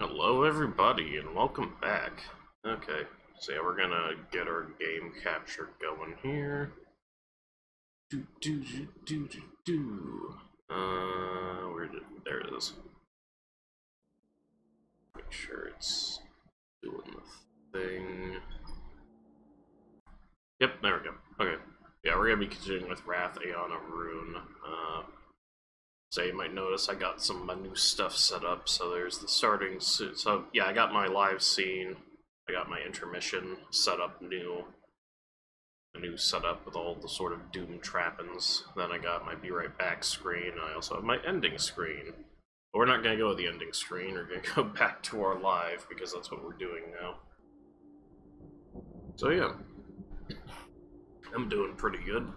Hello everybody and welcome back. Okay, so yeah, we're gonna get our game capture going here. There it is. Make sure it's doing the thing. Yep, there we go. Okay. Yeah, we're gonna be continuing with Wrath, Aeon, and Rune. So you might notice I got some of my new stuff set up. So there's the starting, so yeah, I got my live scene, I got my intermission set up new, a new setup with all the sort of Doom trappings. Then I got my Be Right Back screen, and I also have my ending screen. But we're not gonna go with the ending screen, we're gonna go back to our live, because that's what we're doing now. So yeah, I'm doing pretty good.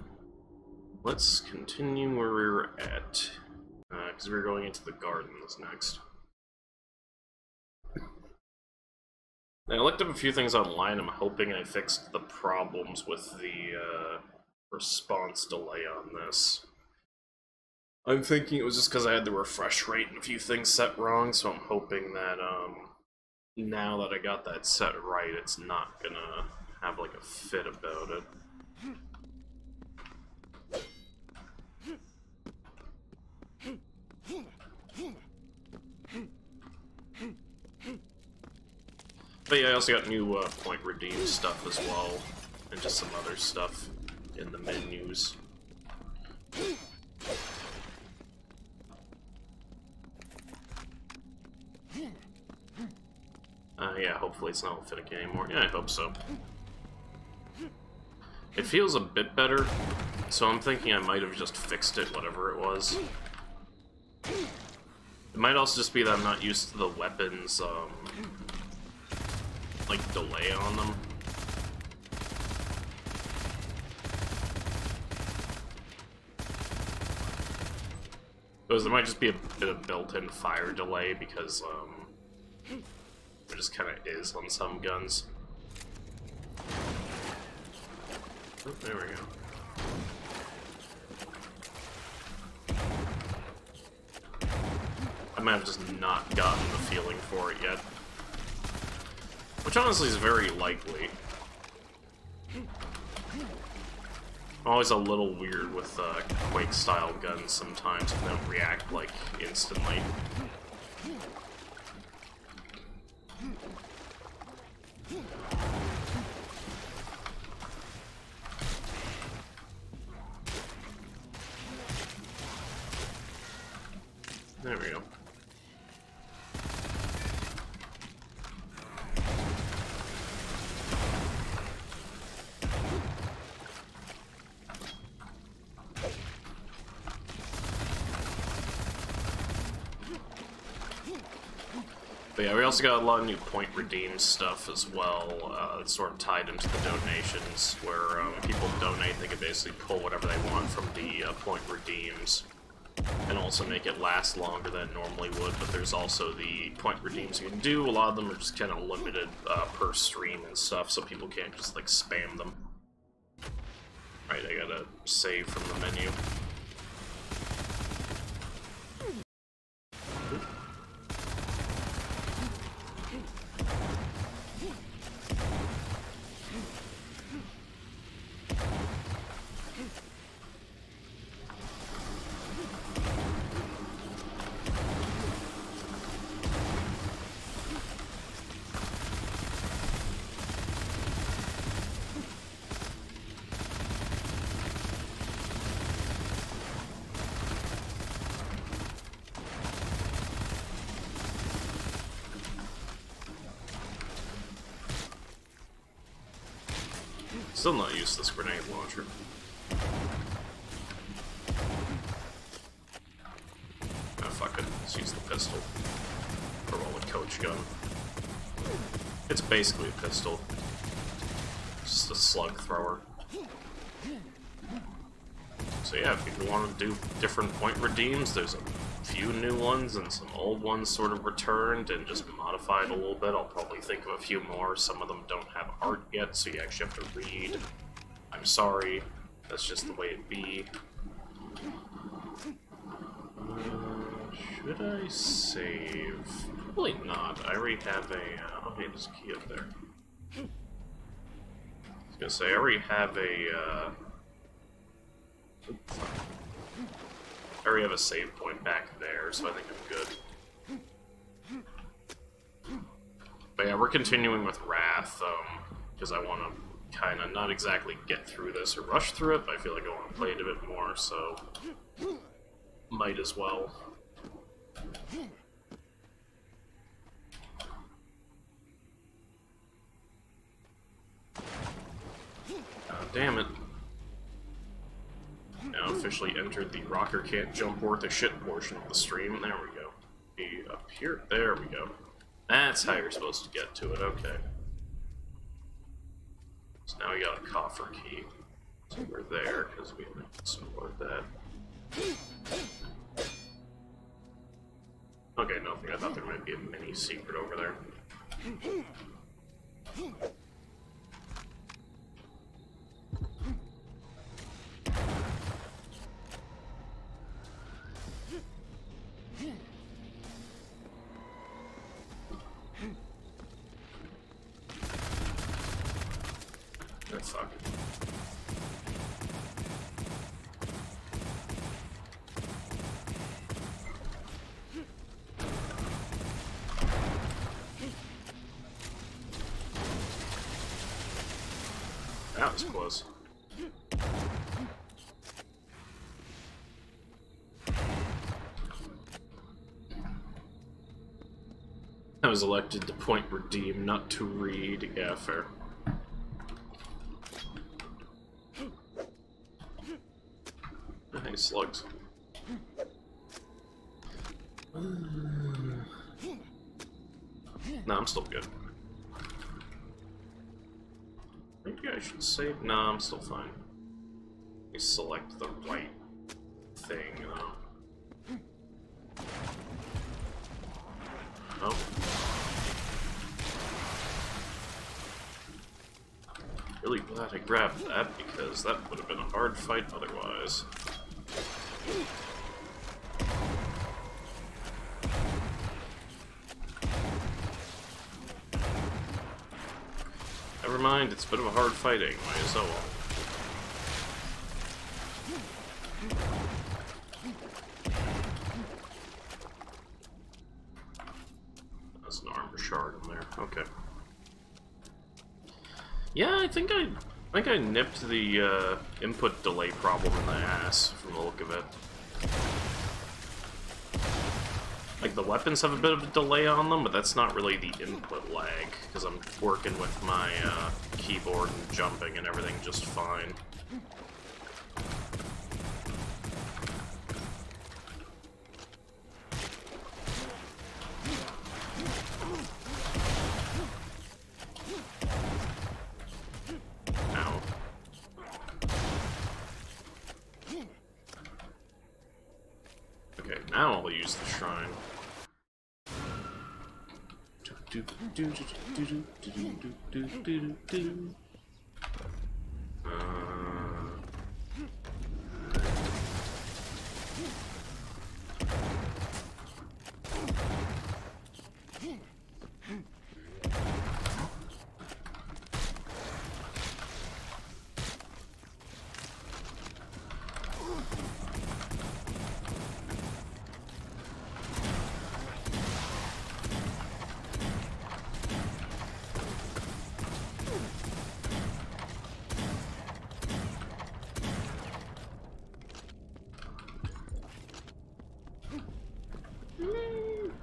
Let's continue where we were at. Because we're going into the gardens next. I looked up a few things online. I'm hoping I fixed the problems with the response delay on this. I'm thinking it was just because I had the refresh rate and a few things set wrong, so I'm hoping that now that I got that set right, it's not gonna have like a fit about it. But yeah, I also got new point redeem stuff as well, and just some other stuff in the menus. Yeah, hopefully it's not finicky anymore. Yeah, I hope so. It feels a bit better, so I'm thinking I might have just fixed it, whatever it was. It might also just be that I'm not used to the weapons, like, delay on them. Because there might just be a bit of built-in fire delay, because, there just kind of is on some guns. Oh, there we go. I might have just not gotten the feeling for it yet. Which honestly is very likely. I'm always a little weird with Quake-style guns sometimes, if they don't react, like, instantly. There we go. But yeah, we also got a lot of new point redeem stuff as well. It's sort of tied into the donations, where people donate, they can basically pull whatever they want from the point redeems, and also make it last longer than it normally would. But there's also the point redeems you can do. A lot of them are just kind of limited per stream and stuff, so people can't just like spam them. Right, I gotta save from the menu. Still not used to this grenade launcher. Oh fuck it, let's use the pistol. Or well, the coach gun. It's basically a pistol. Just a slug thrower. So yeah, if people want to do different point redeems, there's a few new ones and some old ones sort of returned and just modified a little bit. I'll probably think of a few more. Some of them don't have art yet, so you actually have to read. I'm sorry, that's just the way it be. Should I save? Probably not. I already have a... oh, hey, there's a key up there. I was gonna say, I already have a... I already have a save point back there, so I think I'm good. But yeah, we're continuing with Wrath, because I want to kind of not exactly get through this or rush through it, but I feel like I want to play it a bit more, so might as well. Damn it. Now officially entered the rocker can't jump worth a shit portion of the stream. There we go. Be up here. There we go. That's how you're supposed to get to it. Okay. So now we got a coffer key. So we're there, because we support that. Okay, nothing. I thought there might be a mini secret over there. Oh, fuck. That was close. I was elected to point redeem, not to read. Yeah, fair. Hey, slugs. No, I'm still good. Maybe I should save. No, I'm still fine. Let me select the right thing, though. Oh. Really glad I grabbed that, because that would have been a hard fight otherwise. Never mind, it's a bit of a hard fighting, might as well. That's an armor shard in there. Okay. Yeah, I think I nipped the input delay problem in the ass from the look of it. Like, the weapons have a bit of a delay on them, but that's not really the input lag, because I'm working with my keyboard and jumping and everything just fine. Ow. Okay, now I'll use the shrine.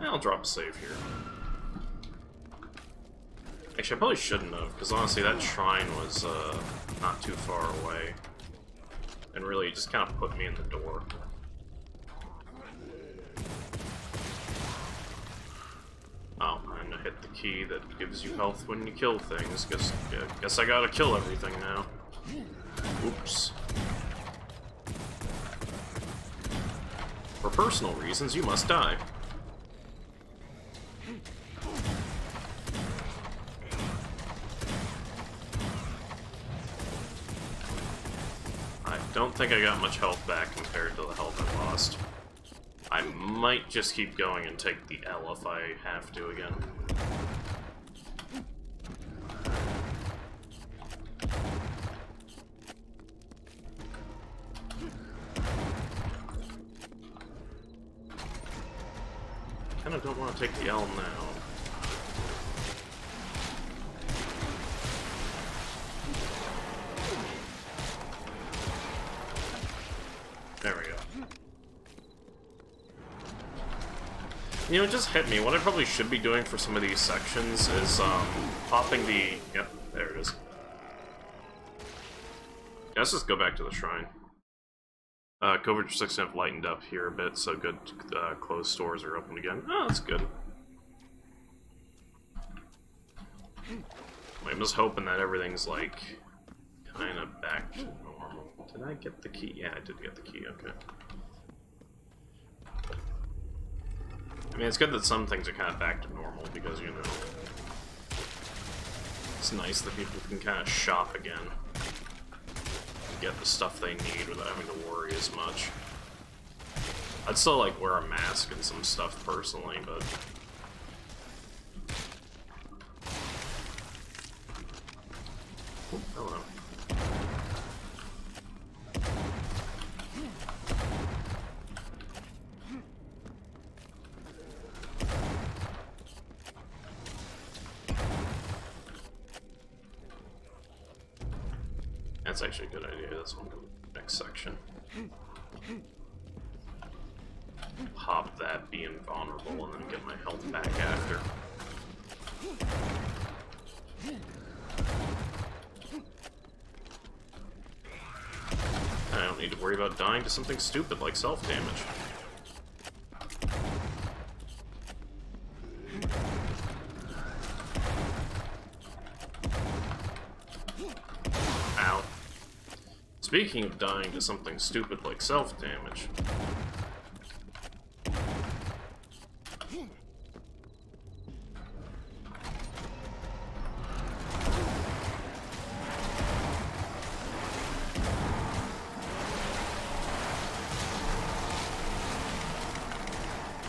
I'll drop a save here. Actually, I probably shouldn't have, because honestly that shrine was not too far away. And really, it just kind of put me in the door. Oh, and I hit the key that gives you health when you kill things. Guess I gotta kill everything now. Oops. For personal reasons, you must die. I don't think I got much health back compared to the health I lost. I might just keep going and take the L if I have to again. Kinda don't want to take the L now. There we go. You know, it just hit me. What I probably should be doing for some of these sections is, popping the... Yep, there it is. Yeah, let's just go back to the shrine. Covert 6 have lightened up here a bit, so good. Closed stores are open again. Oh, that's good. I'm just hoping that everything's, like, kind of back to normal. Did I get the key? Yeah, I did get the key, okay. I mean, it's good that some things are kind of back to normal, because, you know, it's nice that people can kind of shop again. Get the stuff they need without having to worry as much. I'd still, like, wear a mask and some stuff personally, but... Oh, hello. That's actually a good idea. This one, next section. Pop that being vulnerable and then get my health back after. I don't need to worry about dying to something stupid like self-damage. Ow. Speaking of dying to something stupid like self-damage...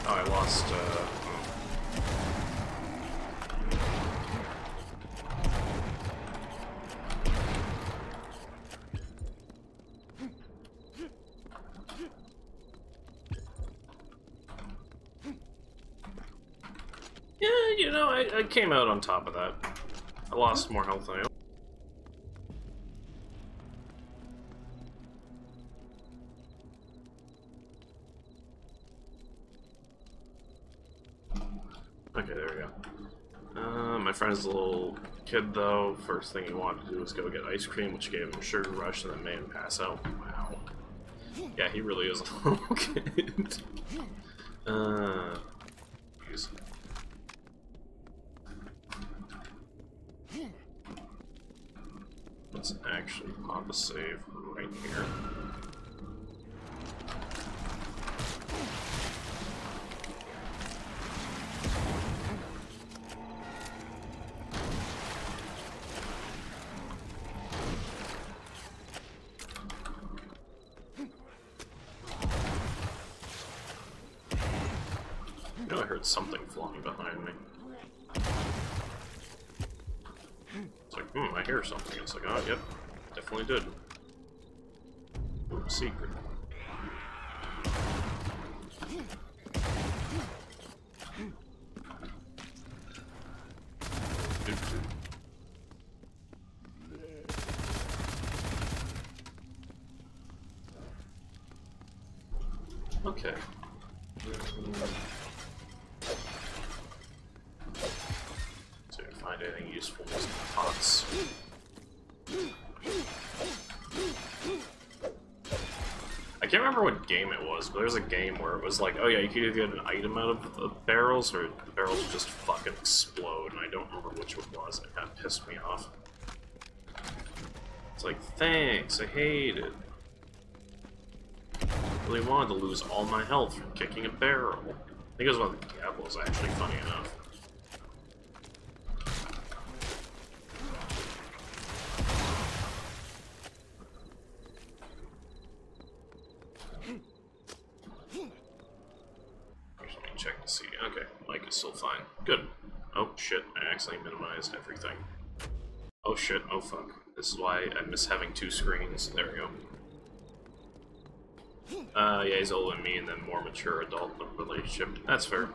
Oh, I lost, Yeah, you know, I came out on top of that. I lost more health than I... Okay, there we go. My friend's a little kid, though. First thing he wanted to do was go get ice cream, which gave him a sugar rush and then made him pass out. Wow. Yeah, he really is a little kid. Geez. Let's actually pop a save right here. I know I heard something flying behind me. It's like, I hear something. It's like, oh, yep, definitely did. Ooh, secret. Okay. So if I find anything useful in these pots. I can't remember what game it was, but there's a game where it was like, oh yeah, you could either get an item out of the barrels, or the barrels would just fucking explode, and I don't remember which one it was, and it kind of pissed me off. It's like, thanks, I hate it. I really wanted to lose all my health from kicking a barrel. I think it was one of the Diablos, actually, funny enough. check to see. Okay, mic is still fine. Good. Oh shit, I accidentally minimized everything. Oh shit, oh fuck. This is why I miss having two screens. There we go. Yeah, he's older than me and then more mature adult relationship. That's fair.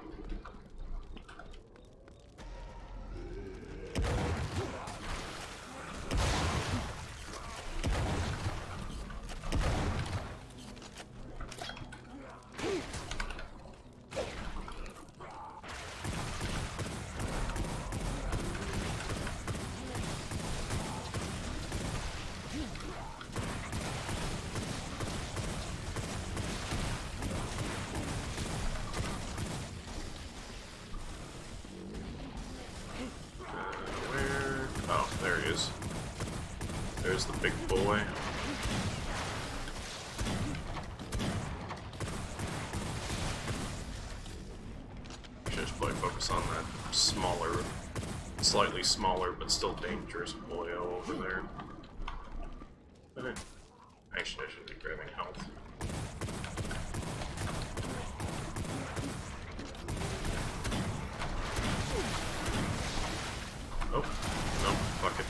There's the big boy. Should just probably focus on that smaller, slightly smaller, but still dangerous boyo over there. Actually, I should be grabbing health. Oh, no, fuck it.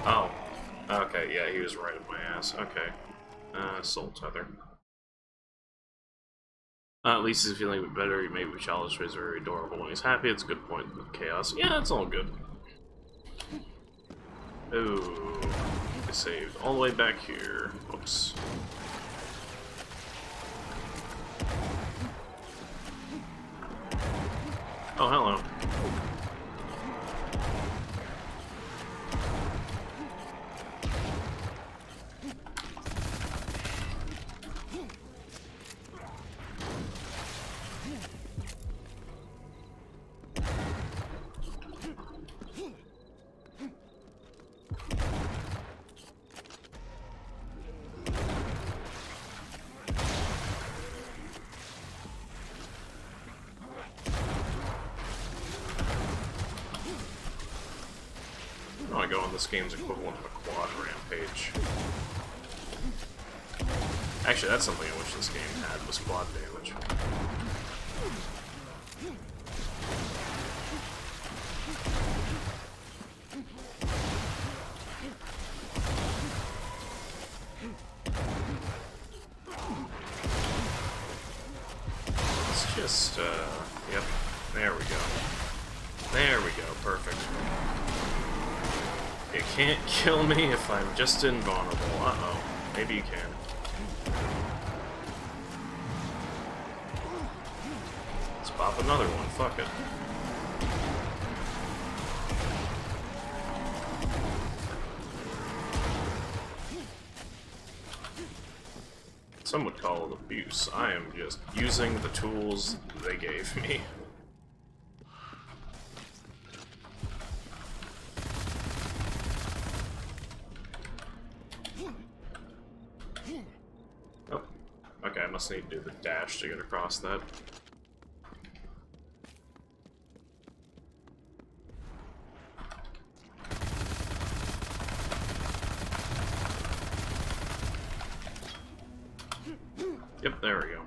Oh, okay, yeah, he was right in my ass. Okay. Soul Tether. At least he's feeling a bit better. Maybe Childish is very adorable when he's happy. It's a good point with chaos. Yeah, it's all good. Ooh, I saved all the way back here. Oops. Oh, hello. I want to go on this game's equivalent of a quad rampage. Actually, that's something I wish this game had, was quad damage. Let's just, yep, there we go. There we go, perfect. You can't kill me if I'm just invulnerable. Uh-oh. Maybe you can. Let's pop another one. Fuck it. Some would call it abuse. I am just using the tools they gave me. Oh, okay, I must need to do the dash to get across that. Yep, there we go.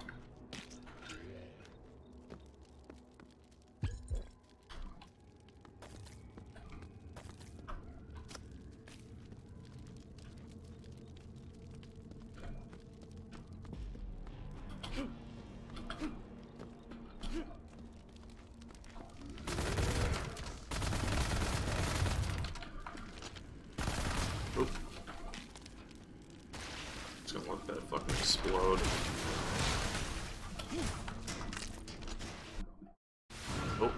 Oop. Just gonna let that fucking explode. Oh.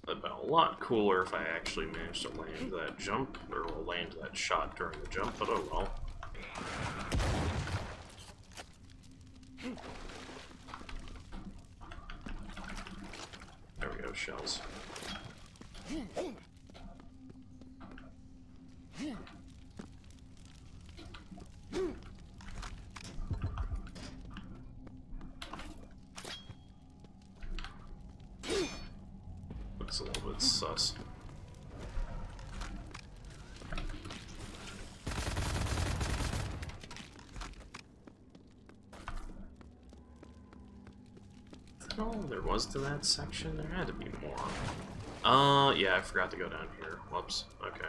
The bell. lot cooler if I actually managed to land that jump, or land that shot during the jump, but oh well. There we go, shells. Looks a little bit sus. Oh, there was to that section? There had to be more. Yeah, I forgot to go down here. Whoops. Okay.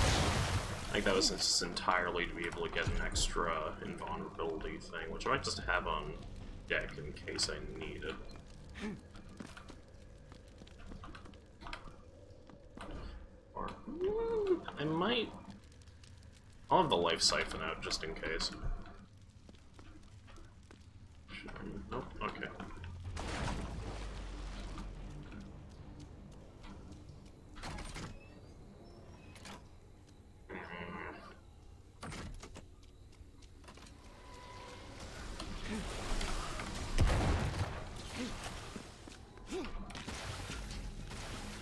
I think that was just entirely to be able to get an extra invulnerability thing, which I might just have on deck in case I need it. Or, I might... I'll have the life siphon out just in case. Nope, okay.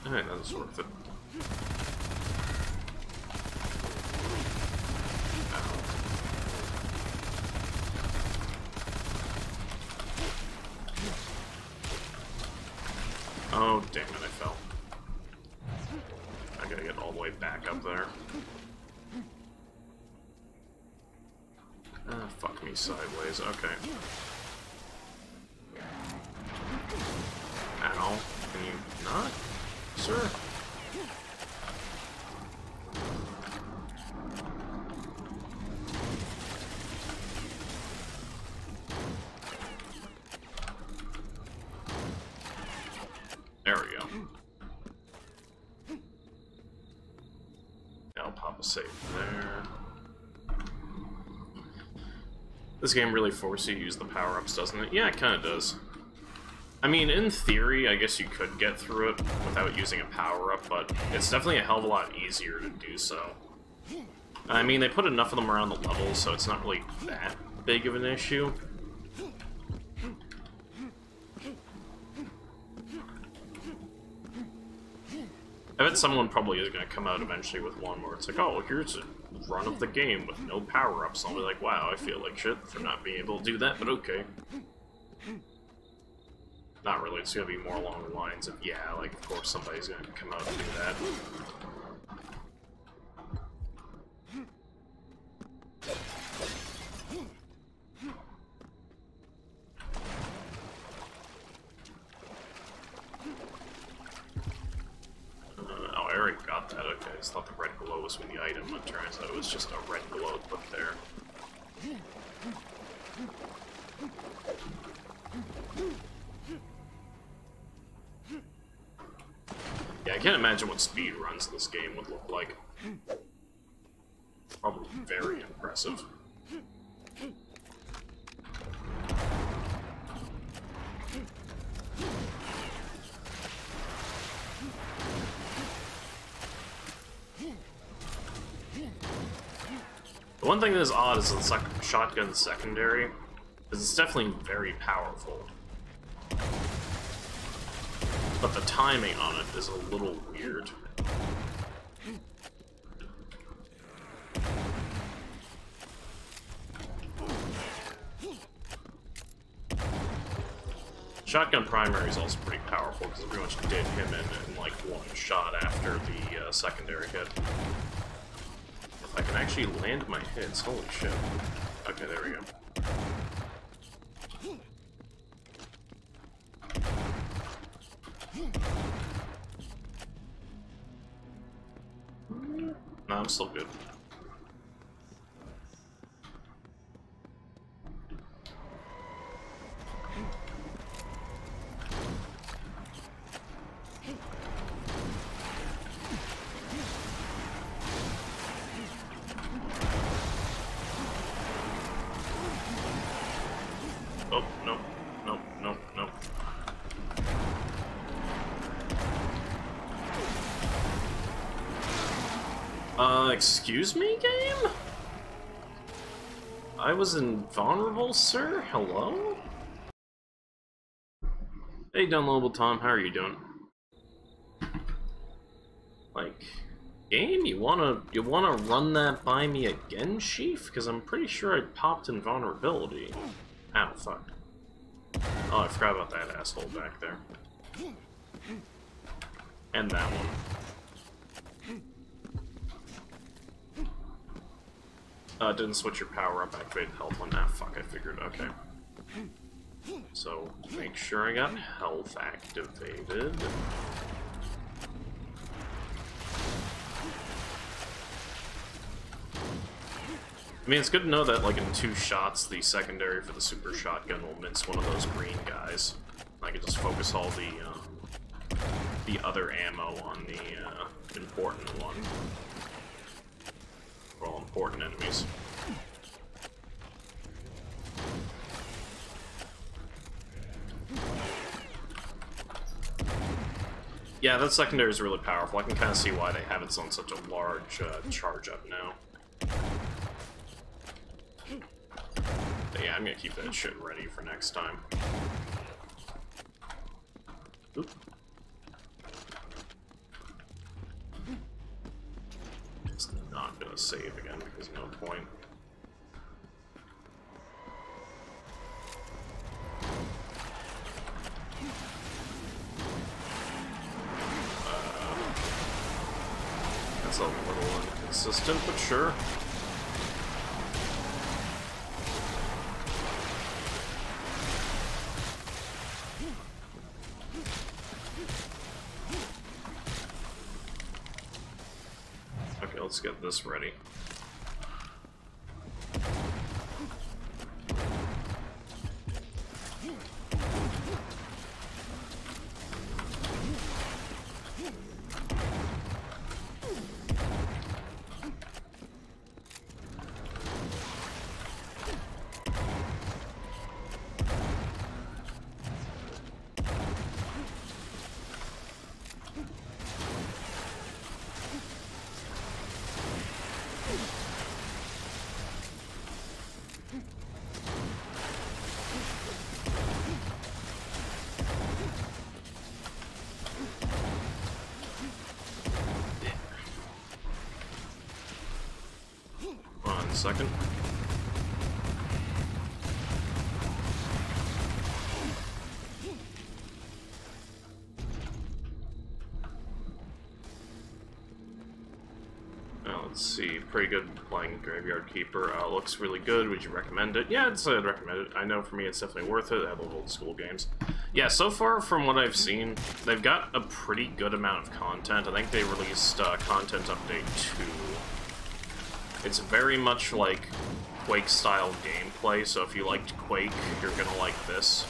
Alright, that's worth it. Oh, damn it, I fell. I gotta get all the way back up there. Ah, fuck me sideways, okay. Ow. Can you not? Sir? There we go. I'll pop a save there. This game really forces you to use the power-ups, doesn't it? Yeah, it kinda does. I mean, in theory, I guess you could get through it without using a power-up, but it's definitely a hell of a lot easier to do so. I mean, they put enough of them around the levels, so it's not really that big of an issue. I bet someone probably is going to come out eventually with one where it's like, oh, here's a run of the game with no power-ups. I'll be like, wow, I feel like shit for not being able to do that, but okay. Not really, it's going to be more along the lines of, yeah, like, of course somebody's going to come out and do that. Oh, I already got that, okay. I just thought the red glow was from the item, but it turns out it was just a red glow put there. Yeah, I can't imagine what speed runs this game would look like. Probably very impressive. The one thing that is odd is the shotgun secondary, because it's definitely very powerful. But the timing on it is a little weird. Shotgun primary is also pretty powerful because it pretty much did him in like one shot after the secondary hit. If I can actually land my hits, holy shit. Okay, there we go. No, I'm still good. Oh, no, no, no. Excuse me, game? I was invulnerable, sir? Hello? Hey, downloadable Tom, how are you doing? Like, game, you wanna run that by me again, Chief? Because I'm pretty sure I popped invulnerability. Ow, fuck. Oh, I forgot about that asshole back there. And that one. Didn't switch your power up, activated health one. Ah, fuck, I figured, okay. So, make sure I got health activated. I mean, it's good to know that, like, in 2 shots, the secondary for the super shotgun will miss one of those green guys. I can just focus all the other ammo on the important one. Well, important enemies. Yeah, that secondary is really powerful. I can kind of see why they have it on such a large charge up now. But yeah, I'm gonna keep that shit ready for next time. Oop. Just not gonna save again because no point. That's a little inconsistent, but sure. Okay, let's get this ready. Second. Now let's see. Pretty good playing Graveyard Keeper. Looks really good. Would you recommend it? Yeah, I'd recommend it. I know for me it's definitely worth it. I love old school games. Yeah, so far from what I've seen, they've got a pretty good amount of content. I think they released Content Update 2. It's very much like Quake-style gameplay, so if you liked Quake, you're gonna like this.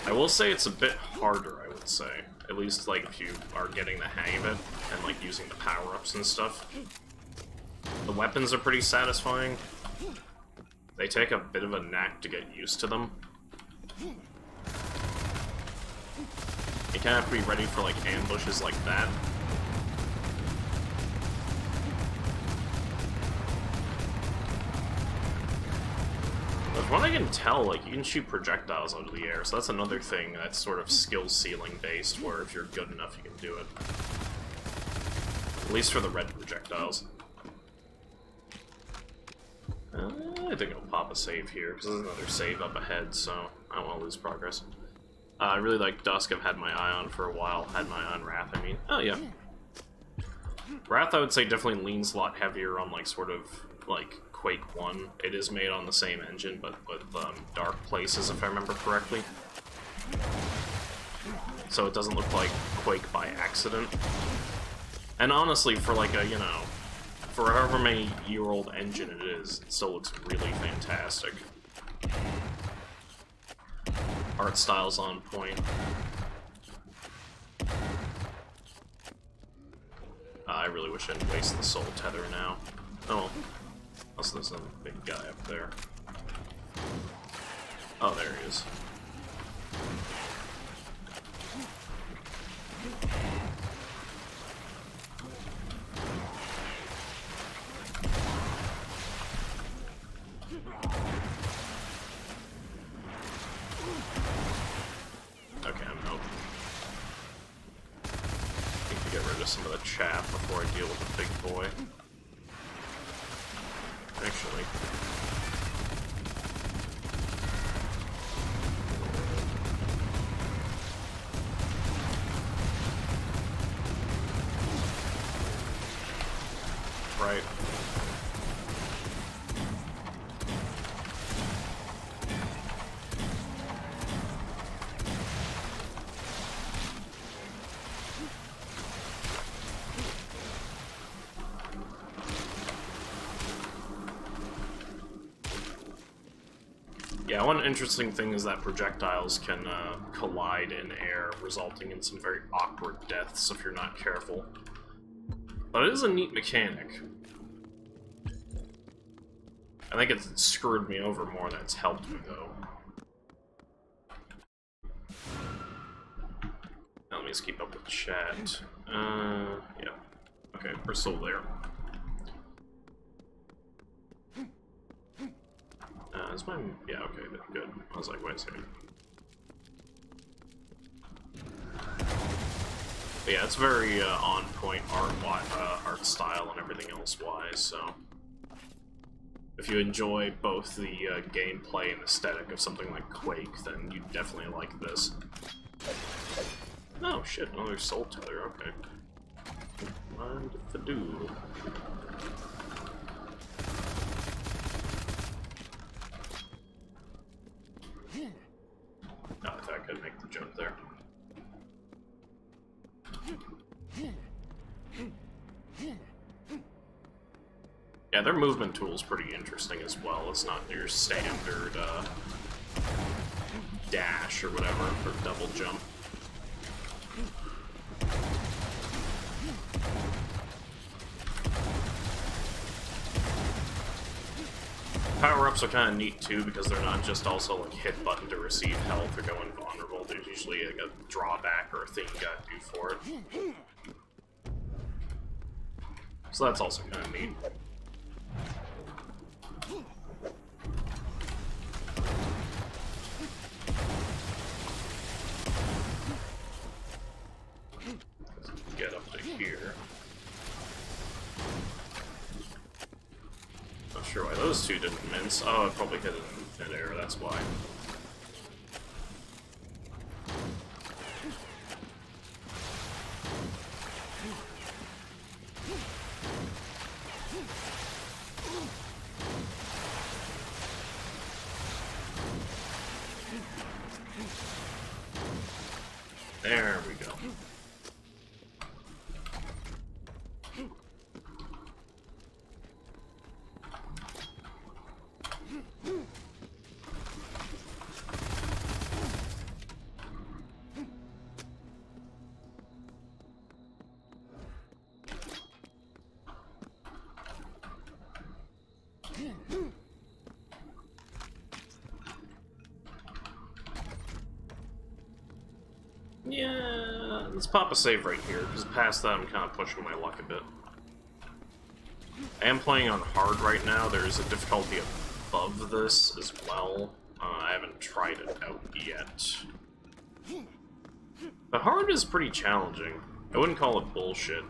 I will say it's a bit harder, I would say. At least, like, if you are getting the hang of it, and, like, using the power-ups and stuff. The weapons are pretty satisfying. They take a bit of a knack to get used to them. You kind of have to be ready for, like, ambushes like that. From what I can tell, like, you can shoot projectiles out of the air, so that's another thing that's sort of skill ceiling based, where if you're good enough, you can do it. At least for the red projectiles. I think I'll pop a save here, because there's another save up ahead, so I don't want to lose progress. I really like Dusk. I've had my eye on for a while. Had my eye on Wrath, I mean. Oh, yeah. Wrath, I would say, definitely leans a lot heavier on, like, sort of, like, Quake 1. It is made on the same engine, but with dark places, if I remember correctly. So it doesn't look like Quake by accident. And honestly, for like a, you know, for however many year-old engine it is, it still looks really fantastic. Art style's on point. I really wish I didn't waste the soul tether now. Oh well. Unless there's a big guy up there. Oh, there he is. to some of the chat before I deal with the big boy. Actually. Right. Yeah, one interesting thing is that projectiles can collide in air, resulting in some very awkward deaths if you're not careful. But it is a neat mechanic. I think it's screwed me over more than it's helped me, though. Now let me just keep up with chat. Yeah. Okay, we're still there. Is my... yeah, okay, good. I was like, wait a second. But yeah, it's very on-point art style and everything else wise, so... if you enjoy both the gameplay and aesthetic of something like Quake, then you definitely like this. Oh shit, another soul tether, okay. Mind if I do? Oh, I thought I could make the jump there. Yeah, their movement tool's pretty interesting as well. It's not your standard dash or whatever for double jump. Power-ups are kind of neat too because they're not just also like hit button to receive health or go invulnerable. There's usually like a drawback or a thing you gotta do for it. So that's also kind of neat. Get up to here. Not sure why those two didn't mince. Oh, I probably hit it in midair, that's why. There we go. Yeah, let's pop a save right here, because past that I'm kind of pushing my luck a bit. I am playing on hard right now. There is a difficulty above this as well. I haven't tried it out yet. But hard is pretty challenging. I wouldn't call it bullshit.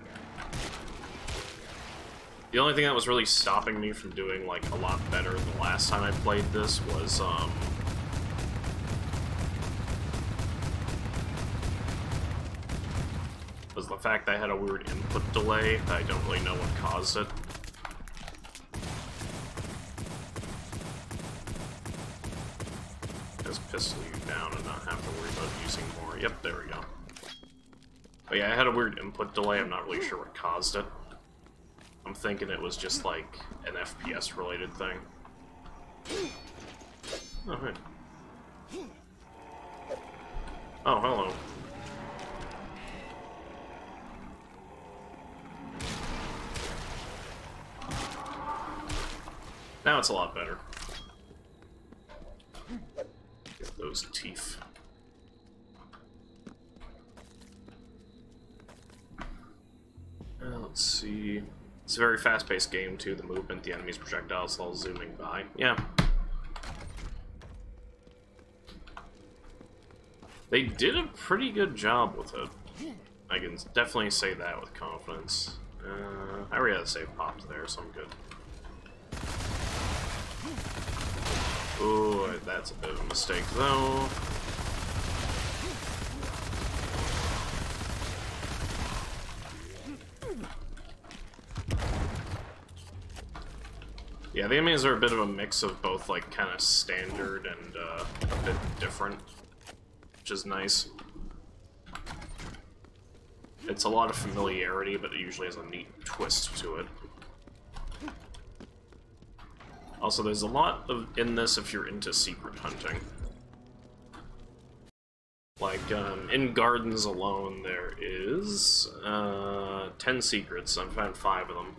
The only thing that was really stopping me from doing like a lot better the last time I played this was the fact that I had a weird input delay that I don't really know what caused it. Just pistol you down and not have to worry about using more. Yep, there we go. But yeah, I had a weird input delay. I'm not really sure what caused it. I'm thinking it was just like an FPS related thing. Oh, hey. Oh, hello. Now it's a lot better. Get those teeth. Let's see. It's a very fast-paced game, too. The movement, the enemy's projectiles, all zooming by. Yeah. They did a pretty good job with it. I can definitely say that with confidence. I already had a save popped there, so I'm good. Ooh, that's a bit of a mistake, though. Yeah, the enemies are a bit of a mix of both, like, kind of standard and a bit different, which is nice. It's a lot of familiarity, but it usually has a neat twist to it. Also, there's a lot in this if you're into secret hunting. Like, in Gardens alone, there is 10 secrets. I've found 5 of them.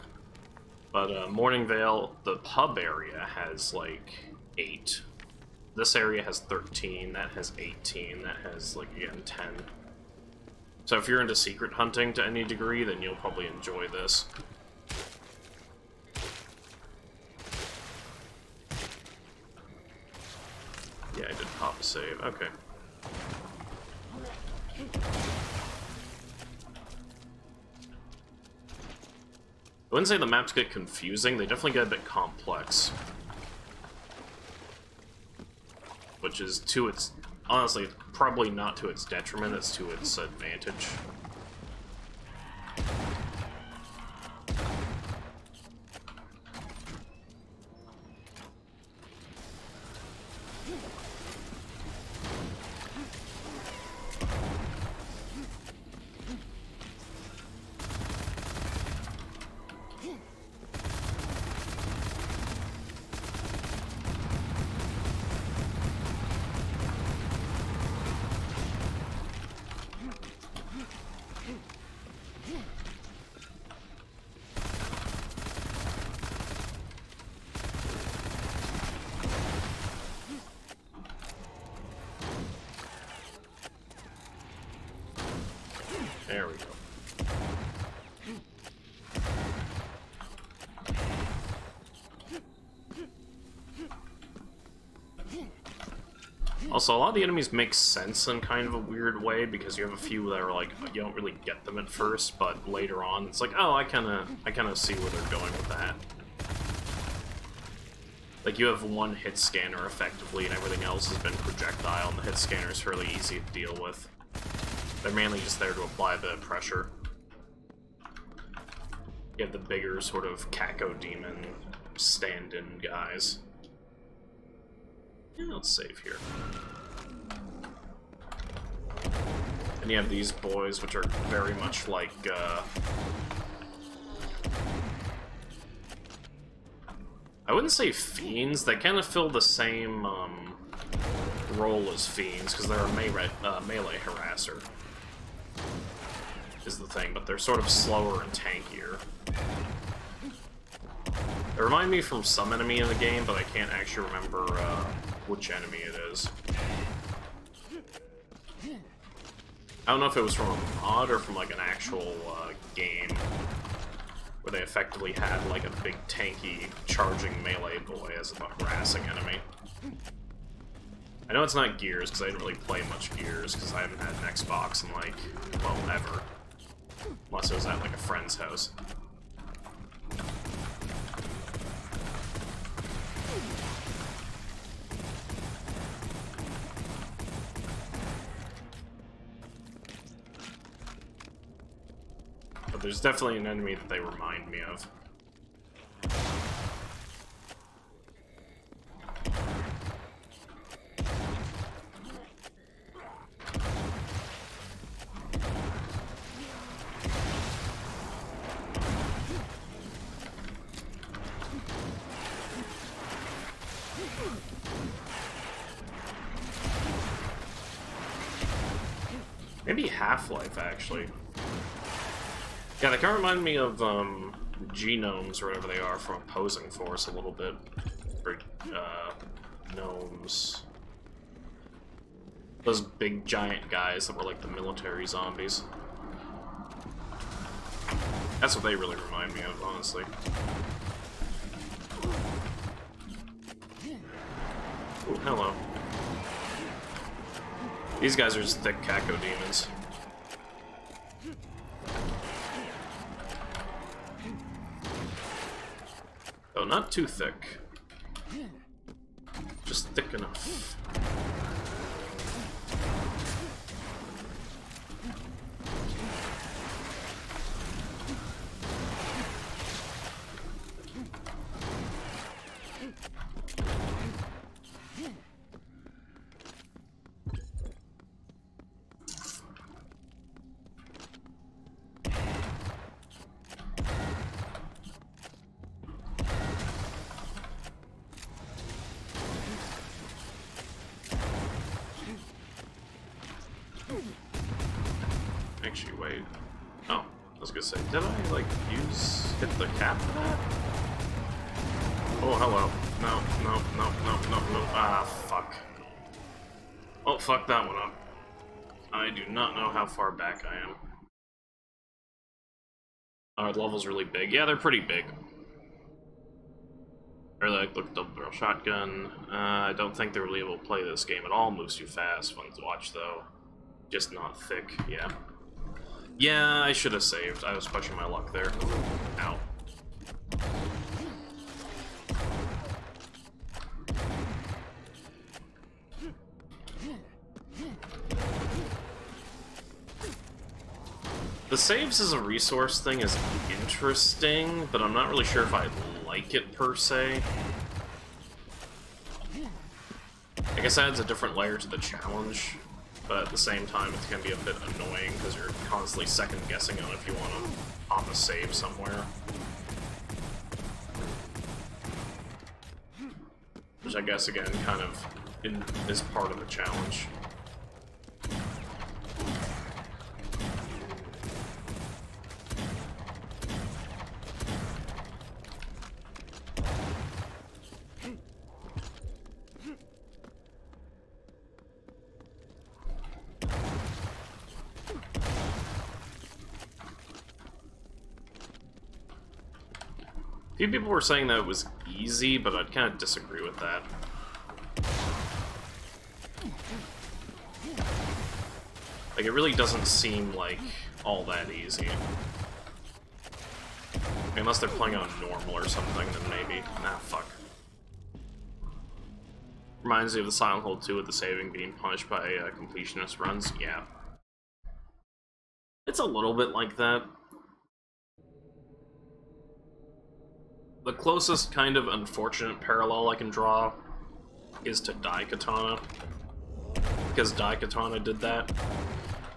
But Morning Vale, the pub area, has, like, 8. This area has 13, that has 18, that has, like, again, 10. So if you're into secret hunting to any degree, then you'll probably enjoy this. Yeah, I did pop a save. Okay. I wouldn't say the maps get confusing, they definitely get a bit complex. Which is to its... honestly, probably not to its detriment, it's to its advantage. There we go. Also, a lot of the enemies make sense in kind of a weird way, because you have a few that are like, you don't really get them at first, but later on, it's like, oh, I kinda see where they're going with that. Like, you have one hit scanner, effectively, and everything else has been projectile, and the hit scanner is fairly easy to deal with. They're mainly just there to apply a bit of pressure. You have the bigger sort of Caco Demon stand-in guys. Yeah, let's save here. And you have these boys, which are very much like, I wouldn't say fiends, they kind of fill the same, role as fiends, because they're a melee harasser, is the thing, but they're sort of slower and tankier. They remind me from some enemy in the game, but I can't actually remember which enemy it is. I don't know if it was from a mod or from like an actual game, where they effectively had like a big tanky charging melee boy as a harassing enemy. I know it's not Gears, because I didn't really play much Gears, because I haven't had an Xbox in like, well, ever. Unless it was at like a friend's house. But there's definitely an enemy that they remind me of. Maybe Half-Life, actually. Yeah, they kind of remind me of, genomes, or whatever they are, from Opposing Force a little bit. Or, gnomes. Those big, giant guys that were like the military zombies. That's what they really remind me of, honestly. Ooh, hello. These guys are just thick Caco demons. not too thick. Just thick enough. Actually, wait. Oh, I was gonna say, did I, like, hit the cap for that? Oh, hello. No. Ah, fuck. Oh, fuck that one up. I do not know how far back I am. Our level's really big. Yeah, they're pretty big. Or like the double barrel shotgun. I don't think they're really able to play this game at all. Moves too fast. Fun to watch though. Just not thick. Yeah. Yeah, I should have saved. I was pushing my luck there. Ow. The saves as a resource thing is interesting, but I'm not really sure if I like it per se. I guess it adds a different layer to the challenge, but at the same time it can be a bit annoying because you're constantly second guessing on if you want to pop a save somewhere. Which I guess again kind of is part of the challenge. A few people were saying that it was easy, but I'd kind of disagree with that. Like, it really doesn't seem like all that easy. Unless they're playing on normal or something, then maybe. Nah, fuck. Reminds me of the Silent Hill 2 with the saving being punished by completionist runs. Yeah. It's a little bit like that. The closest kind of unfortunate parallel I can draw is to Daikatana. Because Daikatana did that,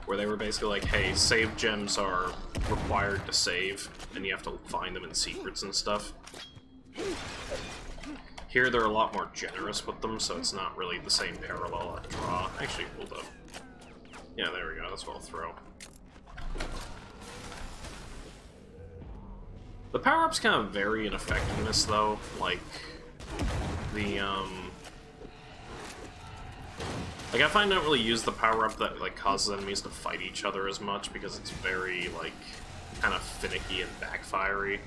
where they were basically like, hey, save gems are required to save, and you have to find them in secrets and stuff. Here they're a lot more generous with them, so it's not really the same parallel I draw. Actually, hold up. Yeah, there we go, that's what I'll throw. The power-ups kind of vary in effectiveness, though. Like, like, I find I don't really use the power-up that, like, causes enemies to fight each other as much, because it's very, like, kind of finicky and backfire-y.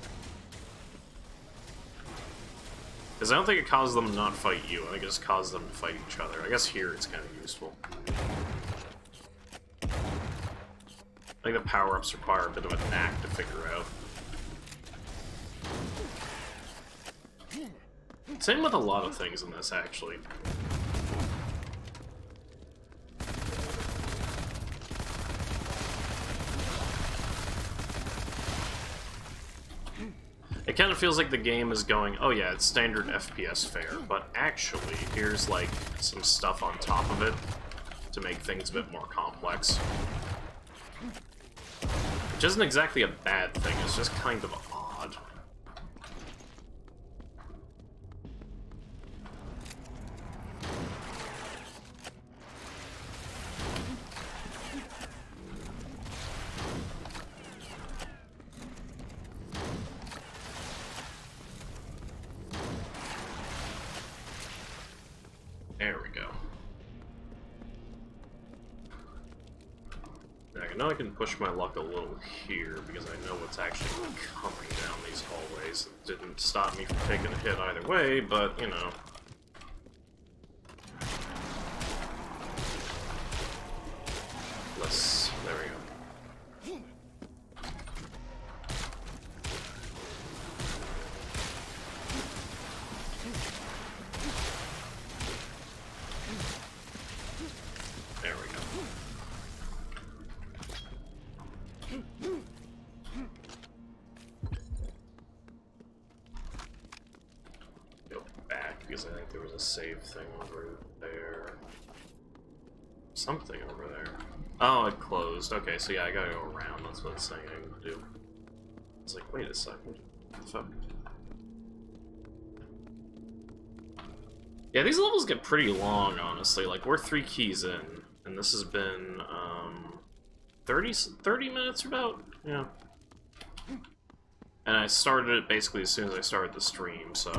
Because I don't think it causes them to not fight you, I think it just causes them to fight each other. I guess here it's kind of useful. I think the power-ups require a bit of a knack to figure out. Same with a lot of things in this, actually. It kind of feels like the game is going, oh yeah, it's standard FPS fare, but actually, here's like some stuff on top of it to make things a bit more complex. Which isn't exactly a bad thing, it's just kind of odd. There we go. I know I can push my luck a little here, because I know what's actually coming down these hallways. It didn't stop me from taking a hit either way, but, you know. There we go. because I think there was a save thing over there. Something over there. Oh, it closed. Okay, so yeah, I gotta go around. That's what it's saying I can do. It's like, wait a second. What the fuck? Yeah, these levels get pretty long, honestly. Like, we're 3 keys in, and this has been, 30 minutes about? Yeah. And I started it basically as soon as I started the stream, so...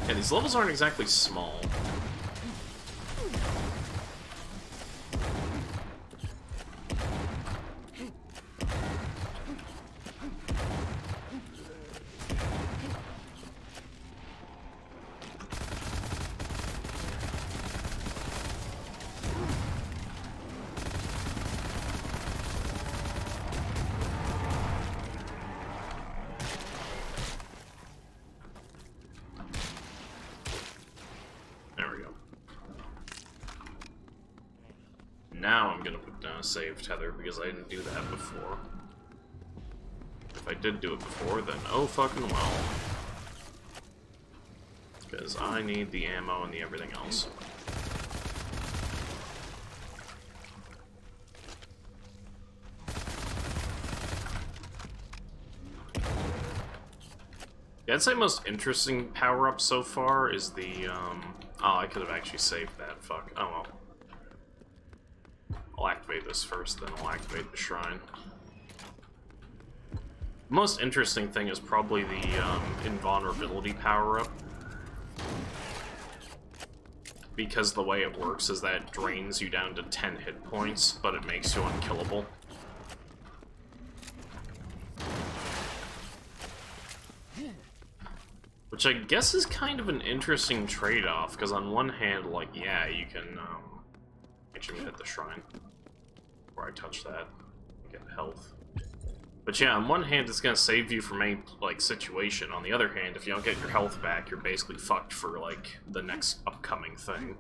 Yeah, these levels aren't exactly small. Now I'm gonna put down a save tether because I didn't do that before. If I did do it before, then oh fucking well. Because I need the ammo and the everything else. Yeah, I'd say most interesting power-up so far is the, oh, I could have actually saved that, fuck. Oh well. I'll activate this first, then I'll activate the shrine. The most interesting thing is probably the invulnerability power-up. Because the way it works is that it drains you down to 10 hit points, but it makes you unkillable. Which I guess is kind of an interesting trade-off, because on one hand, like, yeah, you can, actually hit the shrine. Before I touch that, get health. But yeah, on one hand, it's gonna save you from any, like, situation. On the other hand, if you don't get your health back, you're basically fucked for, like, the next upcoming thing.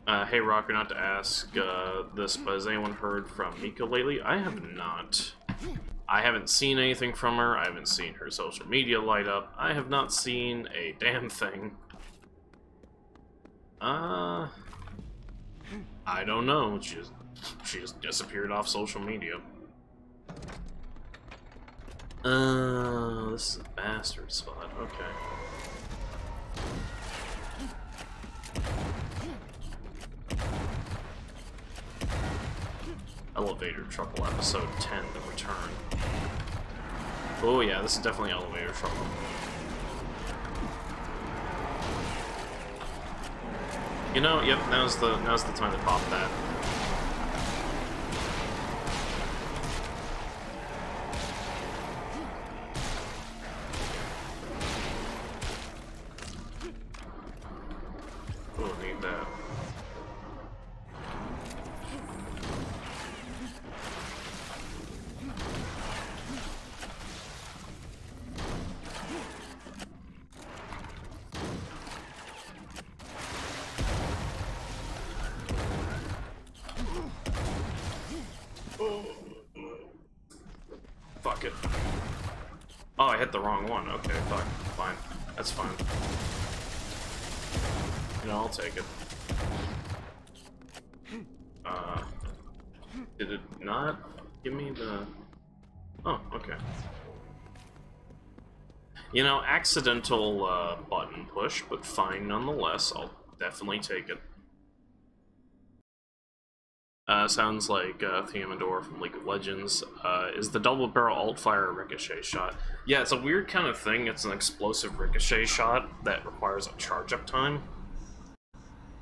Hey, Rocker, not to ask this, but has anyone heard from Mika lately? I have not. I haven't seen anything from her, I haven't seen her social media light up, I have not seen a damn thing. I don't know, she just disappeared off social media. This is a bastard spot, okay. Elevator Trouble, Episode 10, The Return. Oh yeah, this is definitely Elevator Trouble. You know, yep, now's the time to pop that. Oh, need that. Fuck it. Oh, I hit the wrong one. Okay, fuck. Fine. That's fine. You know, I'll take it. Did it not give me the... Oh, okay. You know, accidental button push, but fine nonetheless. I'll definitely take it. Sounds like Theomedor from League of Legends. Is the double barrel alt-fire a ricochet shot? Yeah, it's a weird kind of thing. It's an explosive ricochet shot that requires a charge-up time.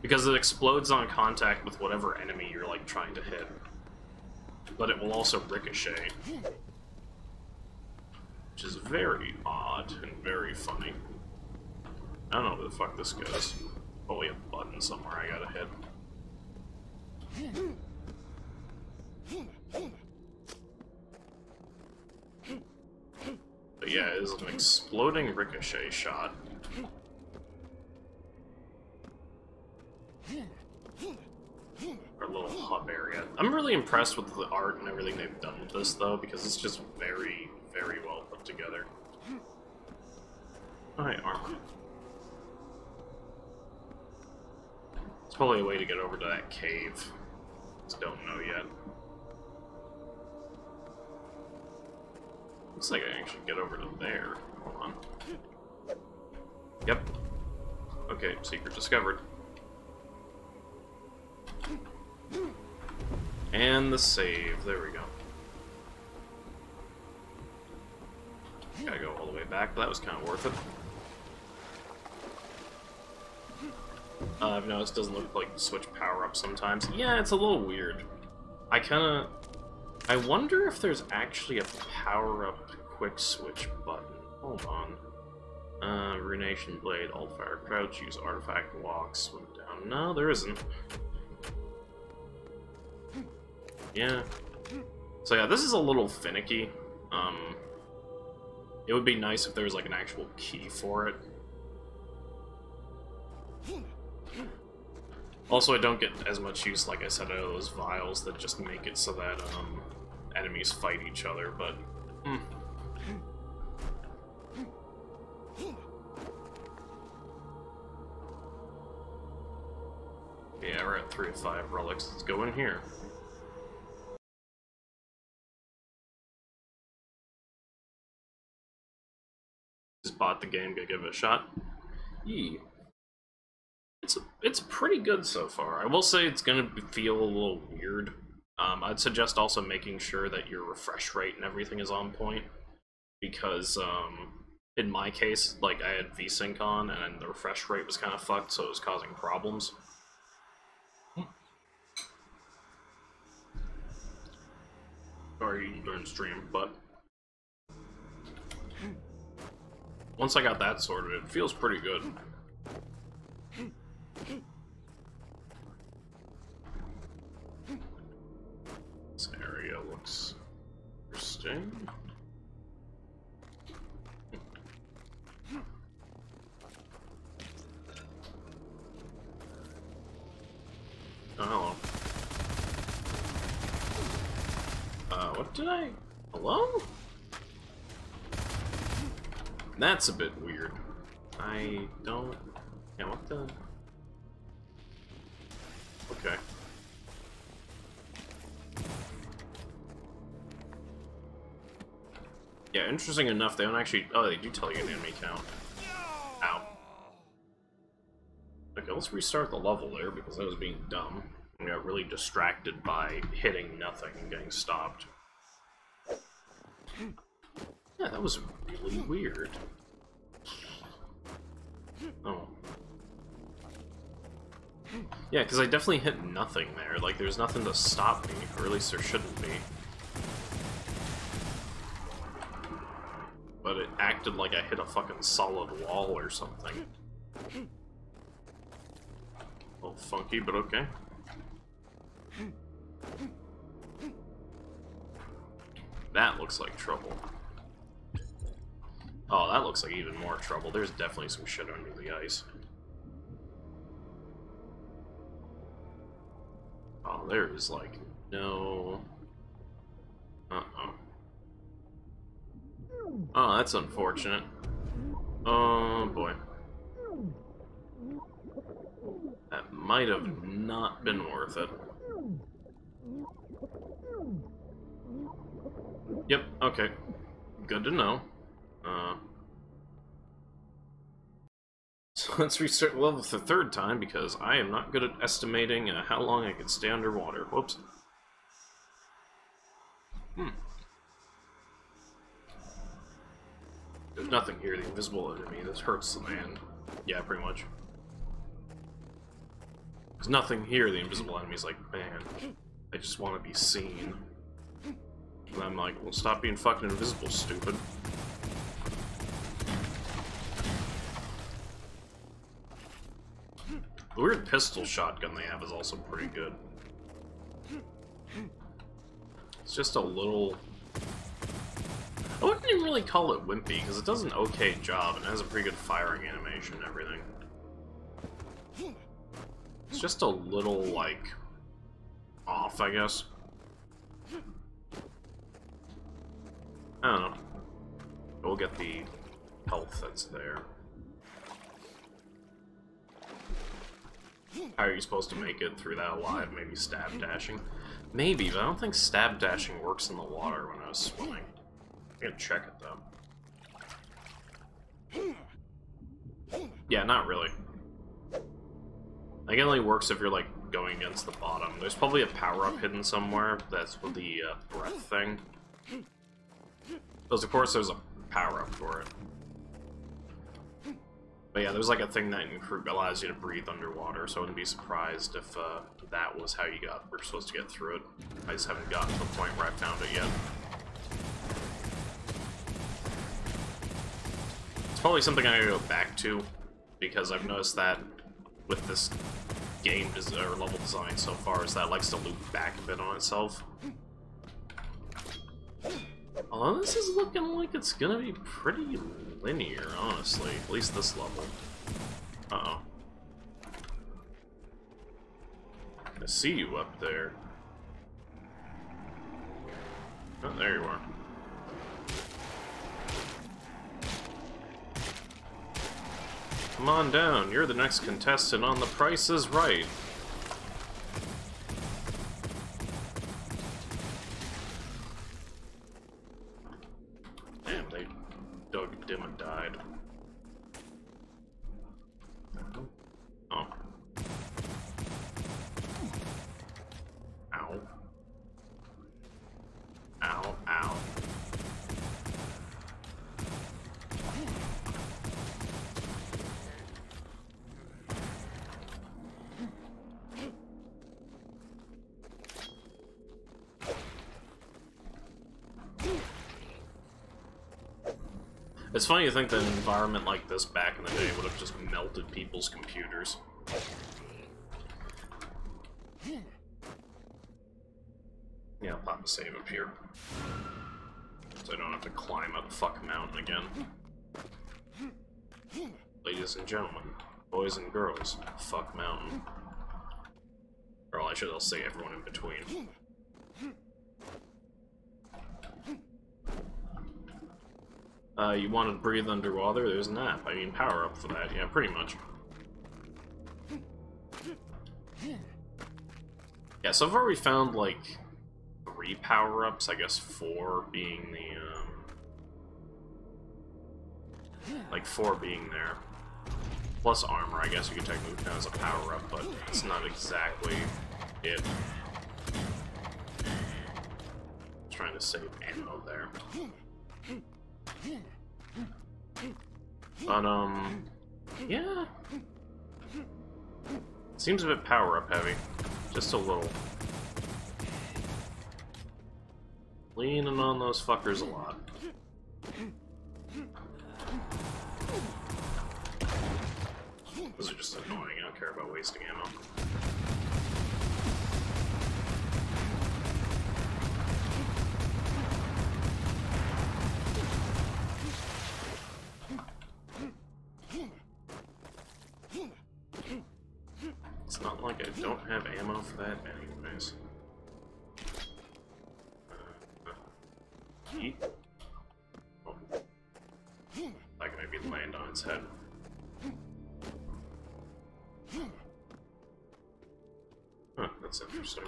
Because it explodes on contact with whatever enemy you're, like, trying to hit. But it will also ricochet. Which is very odd and very funny. I don't know where the fuck this goes. Probably a button somewhere I gotta hit. But yeah, it is an exploding ricochet shot. Our little hub area. I'm really impressed with the art and everything they've done with this, though, because it's just very, very well put together. Hi, armor. It's probably a way to get over to that cave. Just don't know yet. Looks like I can actually get over to there. Hold on. Yep. Okay, secret discovered. And the save. There we go. Gotta go all the way back, but that was kind of worth it. I've noticed it doesn't look like the switch power up sometimes. Yeah, it's a little weird. I wonder if there's actually a power up quick switch button. Hold on. Runation blade, alt fire crouch, use artifact walk, swim down. No, there isn't. Yeah. So yeah, this is a little finicky. It would be nice if there was like an actual key for it. Also, I don't get as much use, like I said, out of those vials that just make it so that enemies fight each other, but... Yeah, we're at 3 of 5 relics. Let's go in here. Just bought the game, gonna give it a shot. Yee. It's pretty good so far. I will say it's gonna feel a little weird. I'd suggest also making sure that your refresh rate and everything is on point, because in my case, like, I had VSync on and the refresh rate was kind of fucked, so it was causing problems. Sorry during stream, but once I got that sorted, it feels pretty good. This area looks interesting. Oh, hello. What did I... Hello? That's a bit weird. I don't... Yeah, what the... Okay. Yeah, interesting enough, they don't actually... Oh, they do tell you an enemy count. Ow. Okay, let's restart the level there, because I was being dumb. I got really distracted by hitting nothing and getting stopped. Yeah, that was really weird. Oh. Yeah, because I definitely hit nothing there. Like, there's nothing to stop me, or at least there shouldn't be. But it acted like I hit a fucking solid wall or something. A little funky, but okay. That looks like trouble. Oh, that looks like even more trouble. There's definitely some shit under the ice. Oh, there is, like, no... Uh-oh. Oh, that's unfortunate. Oh, boy. That might have not been worth it. Yep, okay. Good to know. So let's restart the level for the 3rd time, because I am not good at estimating how long I can stay underwater. Whoops. There's nothing here, the invisible enemy. This hurts the man. Yeah, pretty much. There's nothing here, the invisible enemy's like, man, I just want to be seen. And I'm like, well, stop being fucking invisible, stupid. The weird pistol shotgun they have is also pretty good. It's just a little... I wouldn't even really call it wimpy, because it does an okay job, and it has a pretty good firing animation and everything. It's just a little, like, off, I guess. I don't know. We'll get the health that's there. How are you supposed to make it through that alive? Maybe stab dashing? Maybe, but I don't think stab dashing works in the water when I was swimming. I'm gonna check it though. Yeah, not really. Like, it only works if you're, like, going against the bottom. There's probably a power-up hidden somewhere that's with the breath thing. Because, of course, there's a power-up for it. But yeah, there's like a thing that allows you to breathe underwater, so I wouldn't be surprised if that was how we're supposed to get through it. I just haven't gotten to the point where I found it yet. It's probably something I gotta go back to, because I've noticed that with this game or level design so far, is that it likes to loop back a bit on itself. Although this is looking like it's gonna be pretty linear, honestly. At least this level. Uh-oh. I see you up there. Oh, there you are. Come on down, you're the next contestant on The Price is Right. Damn, they dug dim and died. Oh. Ow. Ow, ow. It's funny to think that an environment like this back in the day would have just melted people's computers. Yeah, I'll pop a save up here. So I don't have to climb up the fucking mountain again. Ladies and gentlemen, boys and girls, fuck mountain. Or I'll say everyone in between. You want to breathe underwater? There's an app. I mean, power up for that. Yeah, pretty much. Yeah, so far we found, like, 3 power-ups. I guess 4 being the, like, 4 being there. Plus armor, I guess you could technically count as a power-up, but it's not exactly it. Trying to save ammo there. But, yeah. Seems a bit power-up heavy. Just a little. Leaning on those fuckers a lot. Those are just annoying. I don't care about wasting ammo. It's not like I don't have ammo for that anyways. Eat. Oh. I can maybe land on its head. Huh, that's interesting.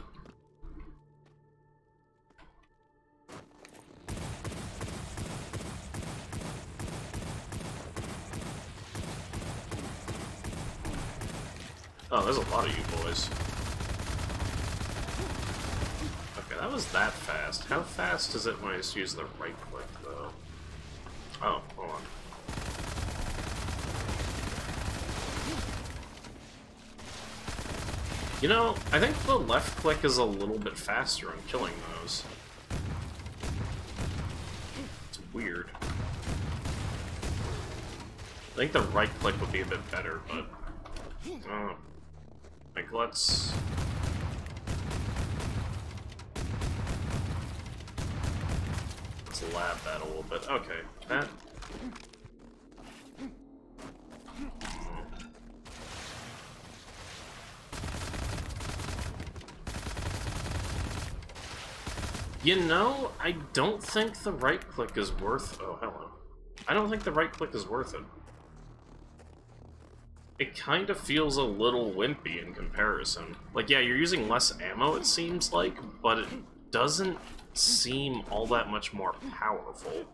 Oh, there's a lot of you boys. Okay, that was that fast. How fast is it when I just use the right click, though? Oh, hold on. You know, I think the left click is a little bit faster in killing those. It's weird. I think the right click would be a bit better, but... like, let's lab that a little bit. Okay, that... You know, I don't think the right click is worth... Oh, hello. I don't think the right click is worth it. it kind of feels a little wimpy in comparison. Like, yeah, you're using less ammo, it seems like, but it doesn't seem all that much more powerful.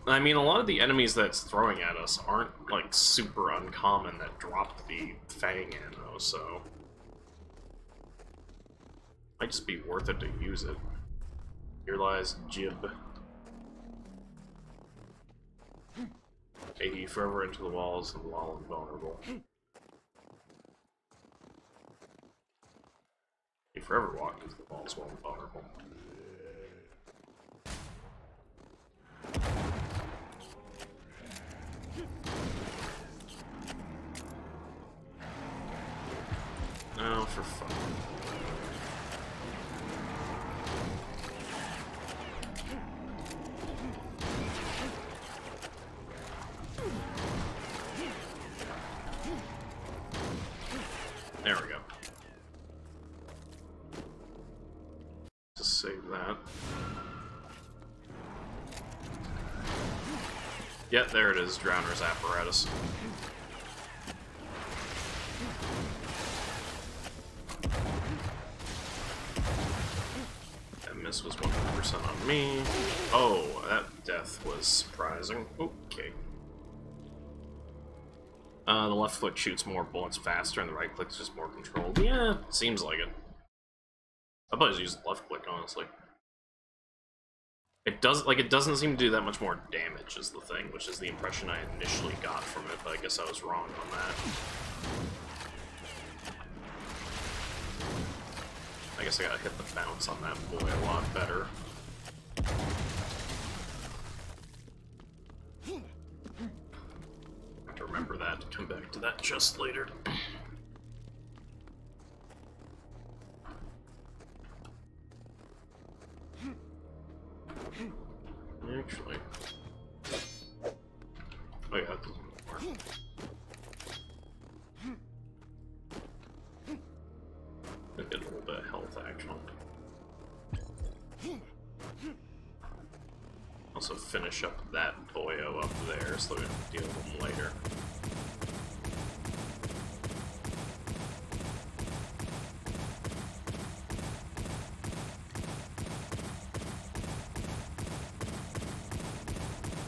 I mean, a lot of the enemies that's throwing at us aren't, like, super uncommon that drop the Fang ammo, so... might just be worth it to use it. Here lies Jib. AE forever into the walls and while invulnerable. He forever walked into the walls while invulnerable. Oh, for fun. There we go. Just save that. Yeah, there it is, Drowner's apparatus. That miss was 100% on me. Oh, that death was surprising. Okay. The left click shoots more bullets faster, and the right click is just more controlled. Yeah, seems like it. I probably just use the left click, honestly. It doesn't seem to do that much more damage is the thing, which is the impression I initially got from it, but I guess I was wrong on that. I guess I gotta hit the bounce on that boy a lot better. Have to remember that to come back to that just later. Actually... oh yeah, that doesn't work. I get a little bit of health, actually. Also finish up that boyo up there, so we don't have to deal with them later.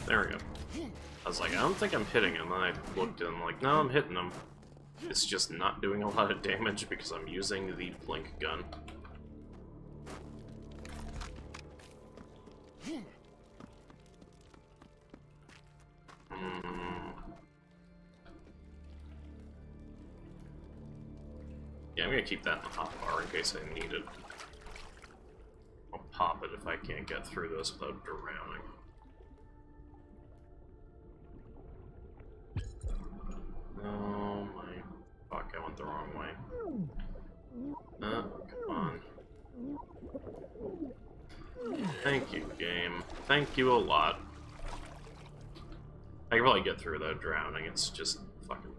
There we go. I was like, I don't think I'm hitting him, and I looked and I'm like, no, I'm hitting him. It's just not doing a lot of damage because I'm using the blink gun. Yeah, I'm gonna keep that in the hotbar in case I need it. I'll pop it if I can't get through this without drowning. Oh my... fuck, I went the wrong way. Come on. Thank you, game. Thank you a lot. I can probably get through without drowning, it's just fucking...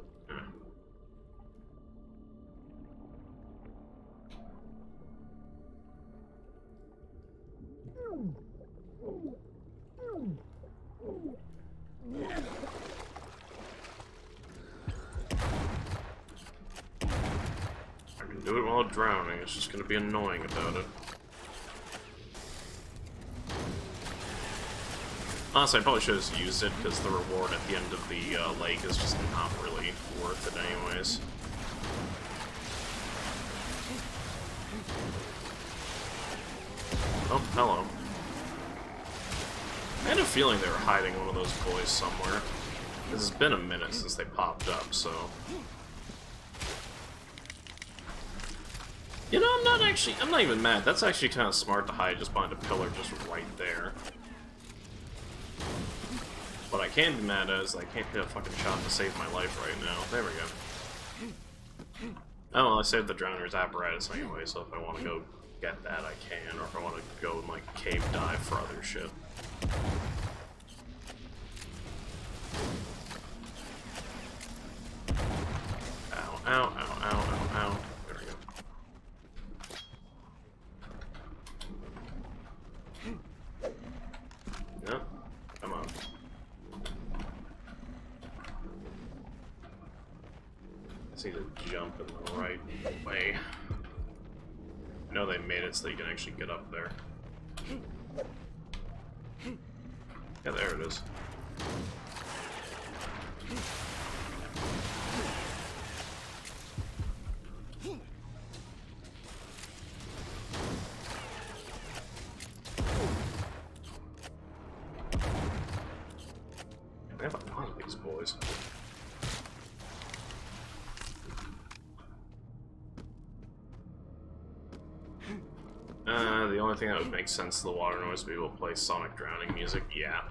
I can do it while drowning, it's just gonna be annoying about it. Honestly, I probably should have used it, because the reward at the end of the lake is just not really worth it anyways. Oh, hello. I had a feeling they were hiding one of those boys somewhere. Because it's been a minute since they popped up, so... You know, I'm not even mad. That's actually kind of smart to hide just behind a pillar just right there. What I can be mad at is I can't hit a fucking shot to save my life right now. There we go. Oh, well, I saved the Drowner's apparatus anyway, so if I want to go get that, I can. Or if I want to go and, like, cave dive for other shit. Ow, ow, ow, ow, ow, ow. There we go. Yep. Come on. Just need to jump in the right way. I know they made it so you can actually get up there. Yeah, there it is. I have a lot of these boys. The only thing that would make sense to the water noise would be able to play Sonic drowning music. Yeah.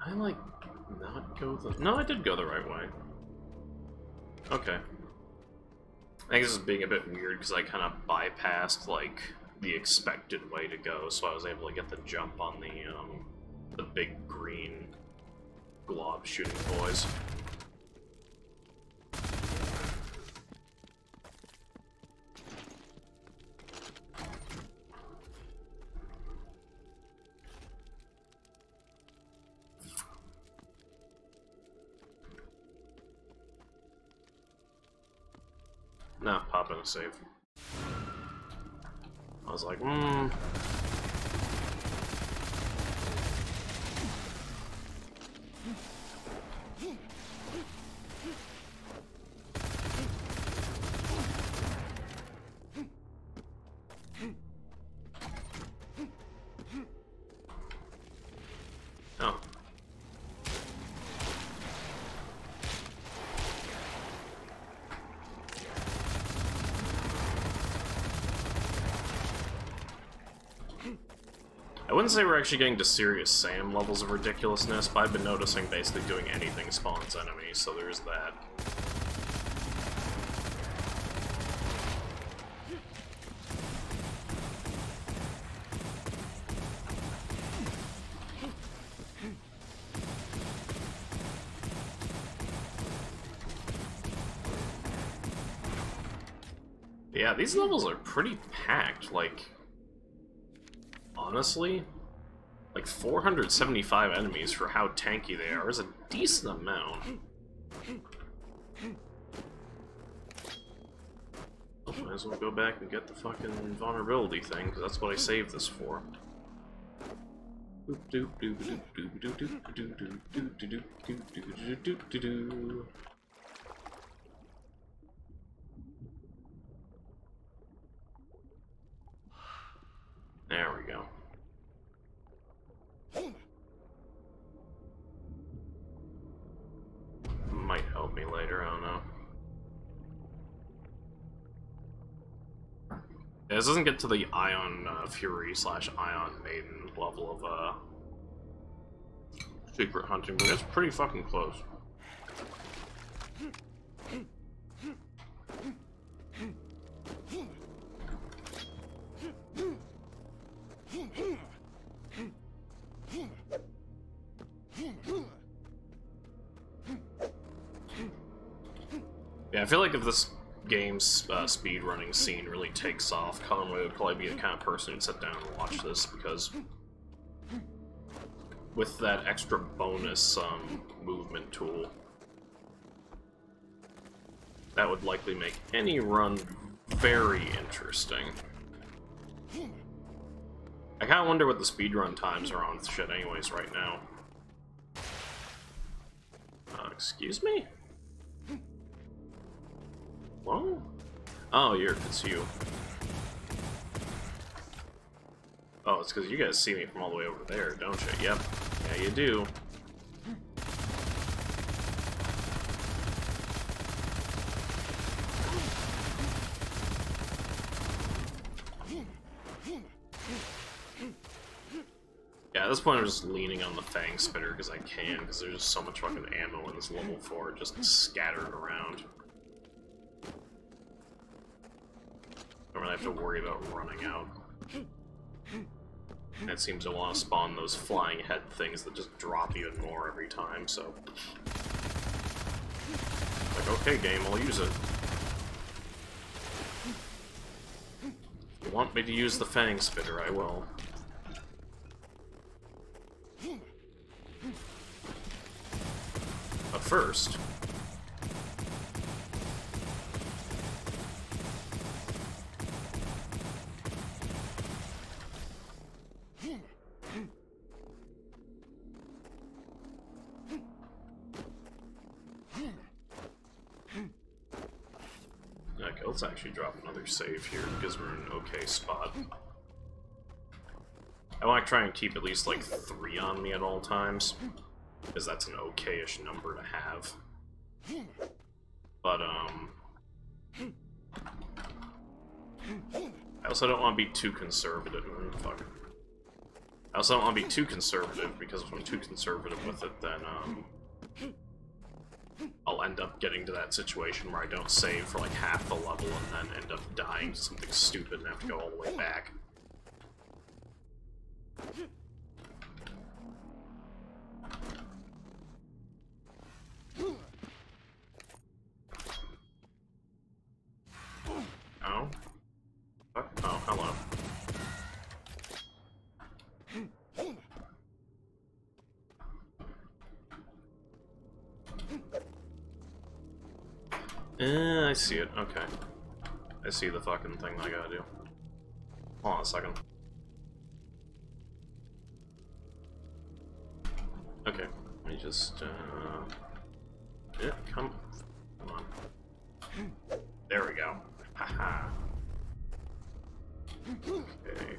I like not go the... No, I did go the right way. Okay. I think this is being a bit weird because I kind of bypassed, like, the expected way to go, so I was able to get the jump on the big green glob shooting boys. Nah, pop in a save. I was like, Oh. I wouldn't say we're actually getting to serious Sam levels of ridiculousness, but I've been noticing basically doing anything spawns enemies, so there's that. Yeah, these levels are pretty packed, like... Honestly, like 475 enemies for how tanky they are is a decent amount. Oh, might as well go back and get the fucking vulnerability thing, because that's what I saved this for. There we go. Might help me later, I don't know. Yeah, this doesn't get to the Aeon Fury / Aeon Maiden level of secret hunting, but it's pretty fucking close. Yeah, I feel like if this game's speedrunning scene really takes off, Conway would probably be the kind of person who'd sit down and watch this, because with that extra bonus movement tool, that would likely make any run very interesting. I kind of wonder what the speedrun times are on shit anyways right now. Excuse me? Whoa? Oh, it's you. Oh, it's because you guys see me from all the way over there, don't you? Yep. Yeah, you do. Yeah, at this point I'm just leaning on the Fang Spitter because I can, because there's just so much fucking ammo in this level 4 just scattered around. I don't really have to worry about running out. And it seems to want to spawn those flying head things that just drop even more every time, so... Like, okay, game, I'll use it. If you want me to use the Fang Spitter, I will. But first... Okay, let's actually drop another save here because we're in an okay spot. I want to try and keep at least like 3 on me at all times, because that's an okay-ish number to have. But, I also don't want to be too conservative. Fuck. I also don't want to be too conservative, because if I'm too conservative with it, then, I'll end up getting to that situation where I don't save for like half the level and then end up dying to something stupid and have to go all the way back. Oh? What? Oh, hello. I see it. Okay. I see the fucking thing I gotta do. Hold on a second. Okay. Let me just, yeah, come on. There we go. Haha. Okay.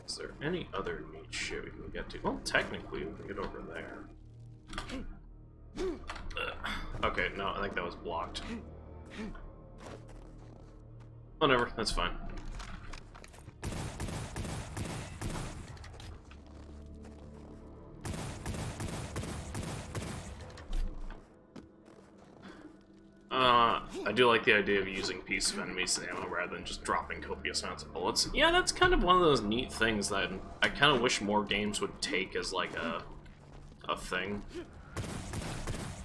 Is there any other neat shit we can get to? Well, technically, we can get over there. Okay, no, I think that was blocked. Whatever, that's fine. I do like the idea of using piece of enemies as ammo rather than just dropping copious amounts of bullets. Yeah, that's kind of one of those neat things that I kind of wish more games would take as like a thing.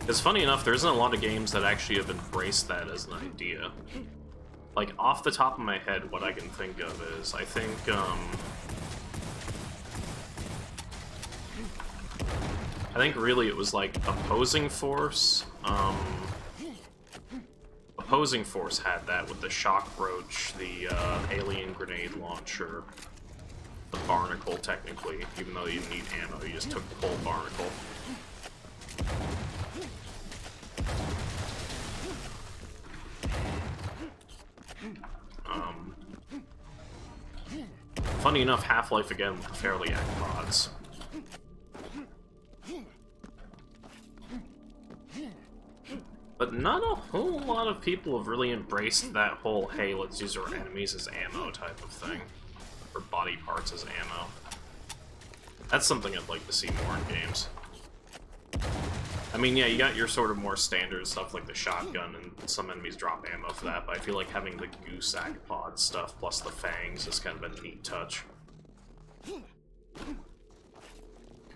Because funny enough, there isn't a lot of games that actually have embraced that as an idea. Like, off the top of my head, what I can think of is, I think, really it was, like, Opposing Force. Opposing Force had that with the Shock Roach, the, Alien Grenade Launcher, the Barnacle, technically, even though you didn't need ammo, you just took the whole Barnacle. Funny enough, Half-Life again with the Fairly Act mods. But not a whole lot of people have really embraced that whole, hey, let's use our enemies as ammo type of thing. Or body parts as ammo. That's something I'd like to see more in games. I mean, yeah, you got your sort of more standard stuff like the shotgun, and some enemies drop ammo for that, but I feel like having the goose egg pod stuff plus the fangs is kind of a neat touch.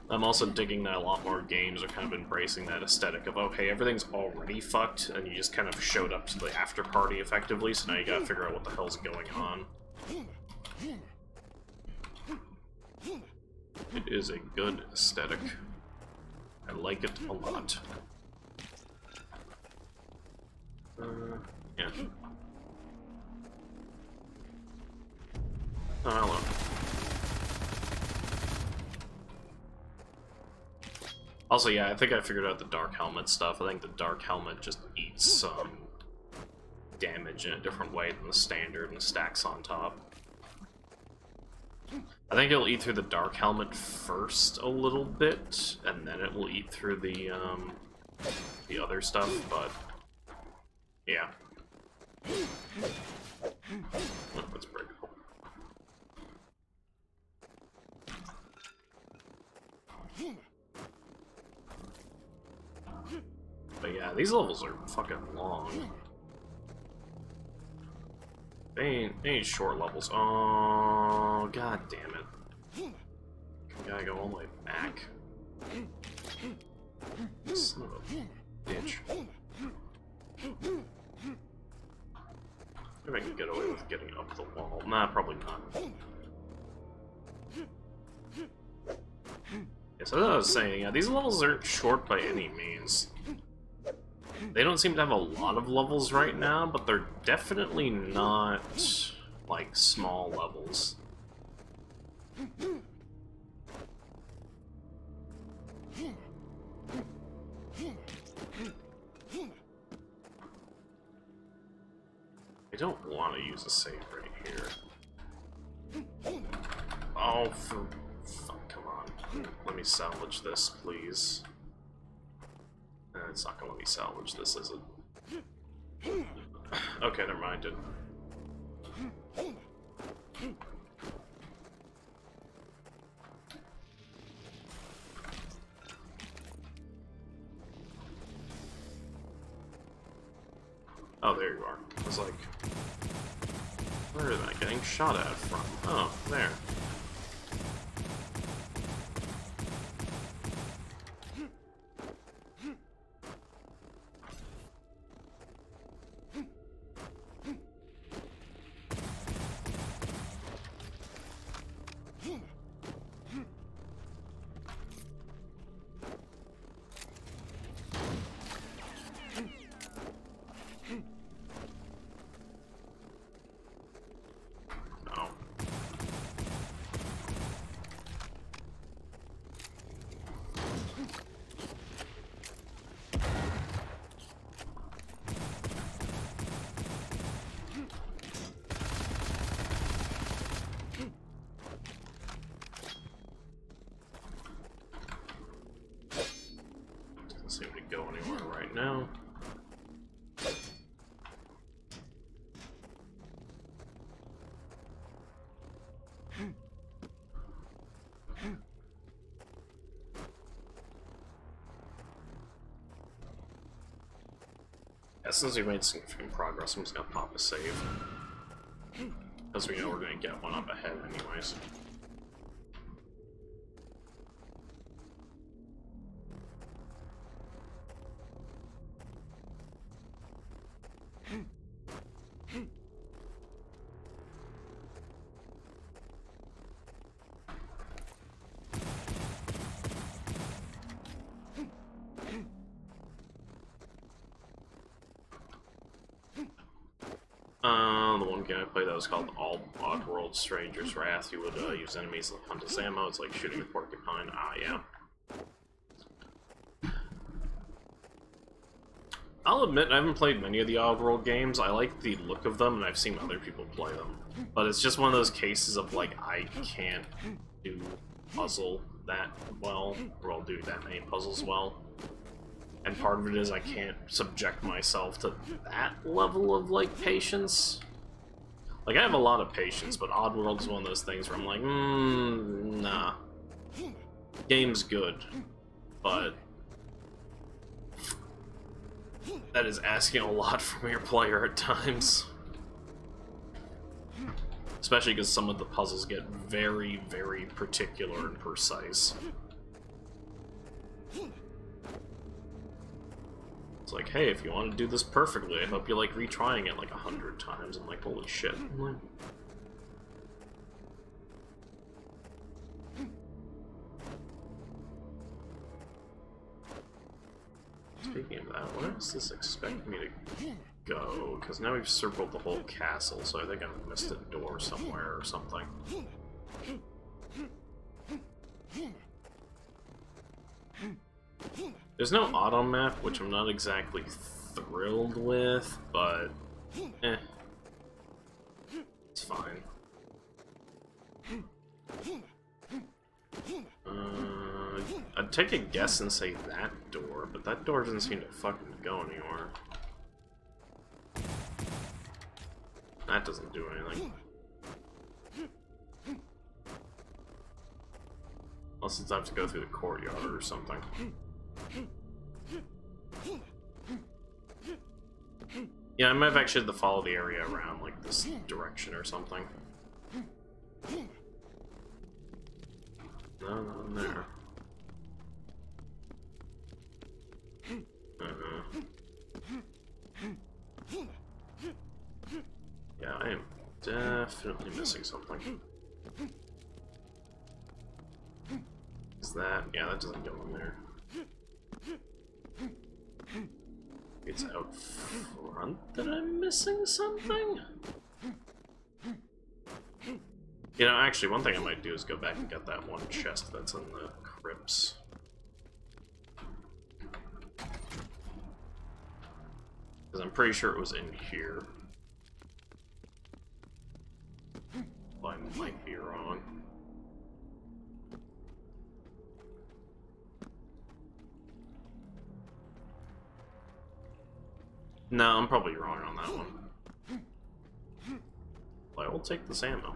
I'm also digging that a lot more games are kind of embracing that aesthetic of, oh, hey, everything's already fucked, and you just kind of showed up to the after party effectively, so now you gotta figure out what the hell's going on. It is a good aesthetic. I like it a lot. Yeah. Oh, hello. Also, yeah, I think I figured out the Dark Helmet stuff. I think the Dark Helmet just eats some damage in a different way than the standard and stacks on top. I think it'll eat through the Dark Helmet first a little bit, and then it will eat through the other stuff, but yeah. Oh, that's pretty cool. But yeah, these levels are fucking long. They ain't short levels. Oh, god damn it. Gotta go all the way back. Son of a bitch. Maybe I can get away with getting up the wall. Nah, probably not. Yeah, so as I was saying, yeah, these levels aren't short by any means. They don't seem to have a lot of levels right now, but they're definitely not, like, small levels. I don't want to use a save right here. Oh, for fuck, come on. Let me salvage this, please. It's not gonna let me salvage this, is it? Okay, never mind it. Oh, there you are. I was like, where am I getting shot at from? Oh, there. Seem to go anywhere right now. Yeah, since we made significant progress, I'm just gonna pop a save. Because we know we're gonna get one up ahead anyways. The one game I played that was called Oddworld Stranger's Wrath. You would use enemies to hunt as ammo. It's like shooting a porcupine. Ah, yeah. I'll admit, I haven't played many of the Oddworld games. I like the look of them, and I've seen other people play them. But it's just one of those cases of, like, I can't do puzzle that well, or I'll do that many puzzles well. And part of it is I can't subject myself to that level of, like, patience. Like, I have a lot of patience, but Oddworld is one of those things where I'm like, nah. Game's good, but that is asking a lot from your player at times. Especially because some of the puzzles get very, very particular and precise. It's like, hey, if you want to do this perfectly, I hope you like retrying it like 100 times. I'm like, holy shit. Speaking of that, where does this expect me to go? Because now we've circled the whole castle, so I think I've missed a door somewhere or something. There's no auto map, which I'm not exactly thrilled with, but it's fine. I'd take a guess and say that door, but that door doesn't seem to fucking go anywhere. That doesn't do anything. Unless I have to go through the courtyard or something. Yeah, I might have actually had to follow the area around, like, this direction or something. No, nothing there. Yeah, I am definitely missing something. Is that? Yeah, that doesn't go in there. It's out front that I'm missing something? You know, actually, one thing I might do is go back and get that one chest that's in the crypts. Because I'm pretty sure it was in here. Well, I might be wrong. No, I'm probably wrong on that one. Well, I will take this ammo.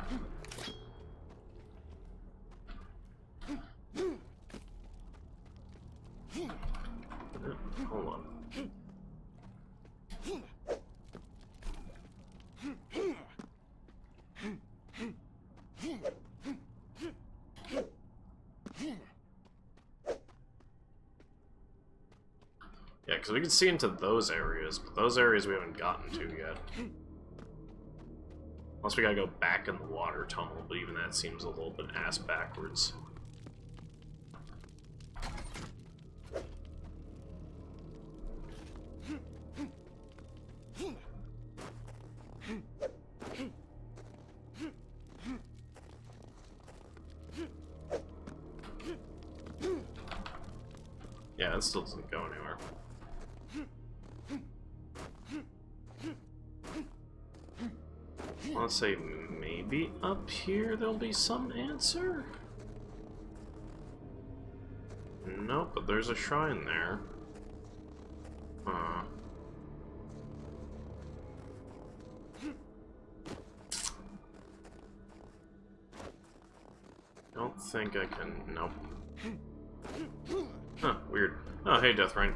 Hold on. Yeah, because we can see into those areas, but those areas we haven't gotten to yet. Unless we gotta go back in the water tunnel, but even that seems a little bit ass backwards. Yeah, it still doesn't go anywhere. Let's say maybe up here there'll be some answer? Nope, but there's a shrine there. Huh. Don't think I can... Nope. Huh, weird. Oh, hey, Deathrain.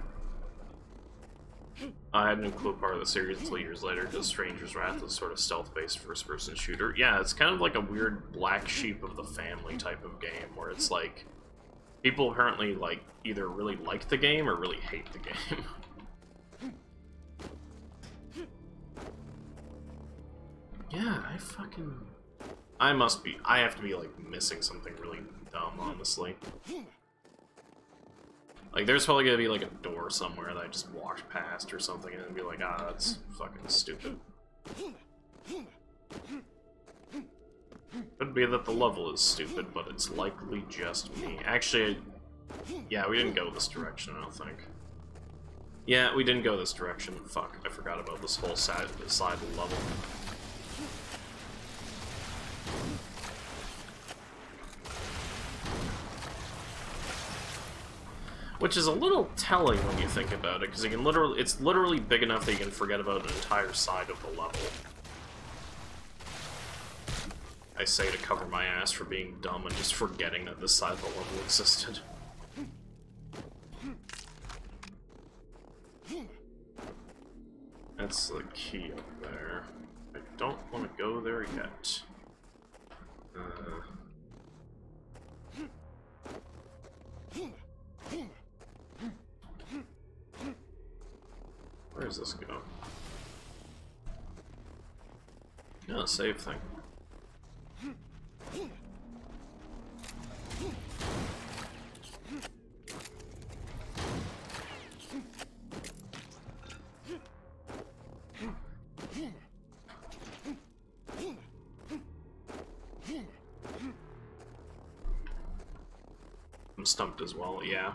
I hadn't included part of the series until years later, because Stranger's Wrath is sort of stealth-based first-person shooter. Yeah, it's kind of like a weird black sheep of the family type of game, where it's like... people apparently, like, either really like the game or really hate the game. Yeah, I have to be, like, missing something really dumb, honestly. Like, there's probably gonna be, like, a door somewhere that I just walked past or something, and then be like, ah, that's fucking stupid. Could be that the level is stupid, but it's likely just me. Actually, yeah, we didn't go this direction, I don't think. Yeah, we didn't go this direction. Fuck, I forgot about this whole side of the level. Which is a little telling when you think about it, because it's literally big enough that you can forget about an entire side of the level. I say to cover my ass for being dumb and just forgetting that this side of the level existed. That's the key up there. I don't want to go there yet. Where does this go? Oh, save thing. I'm stumped as well, yeah.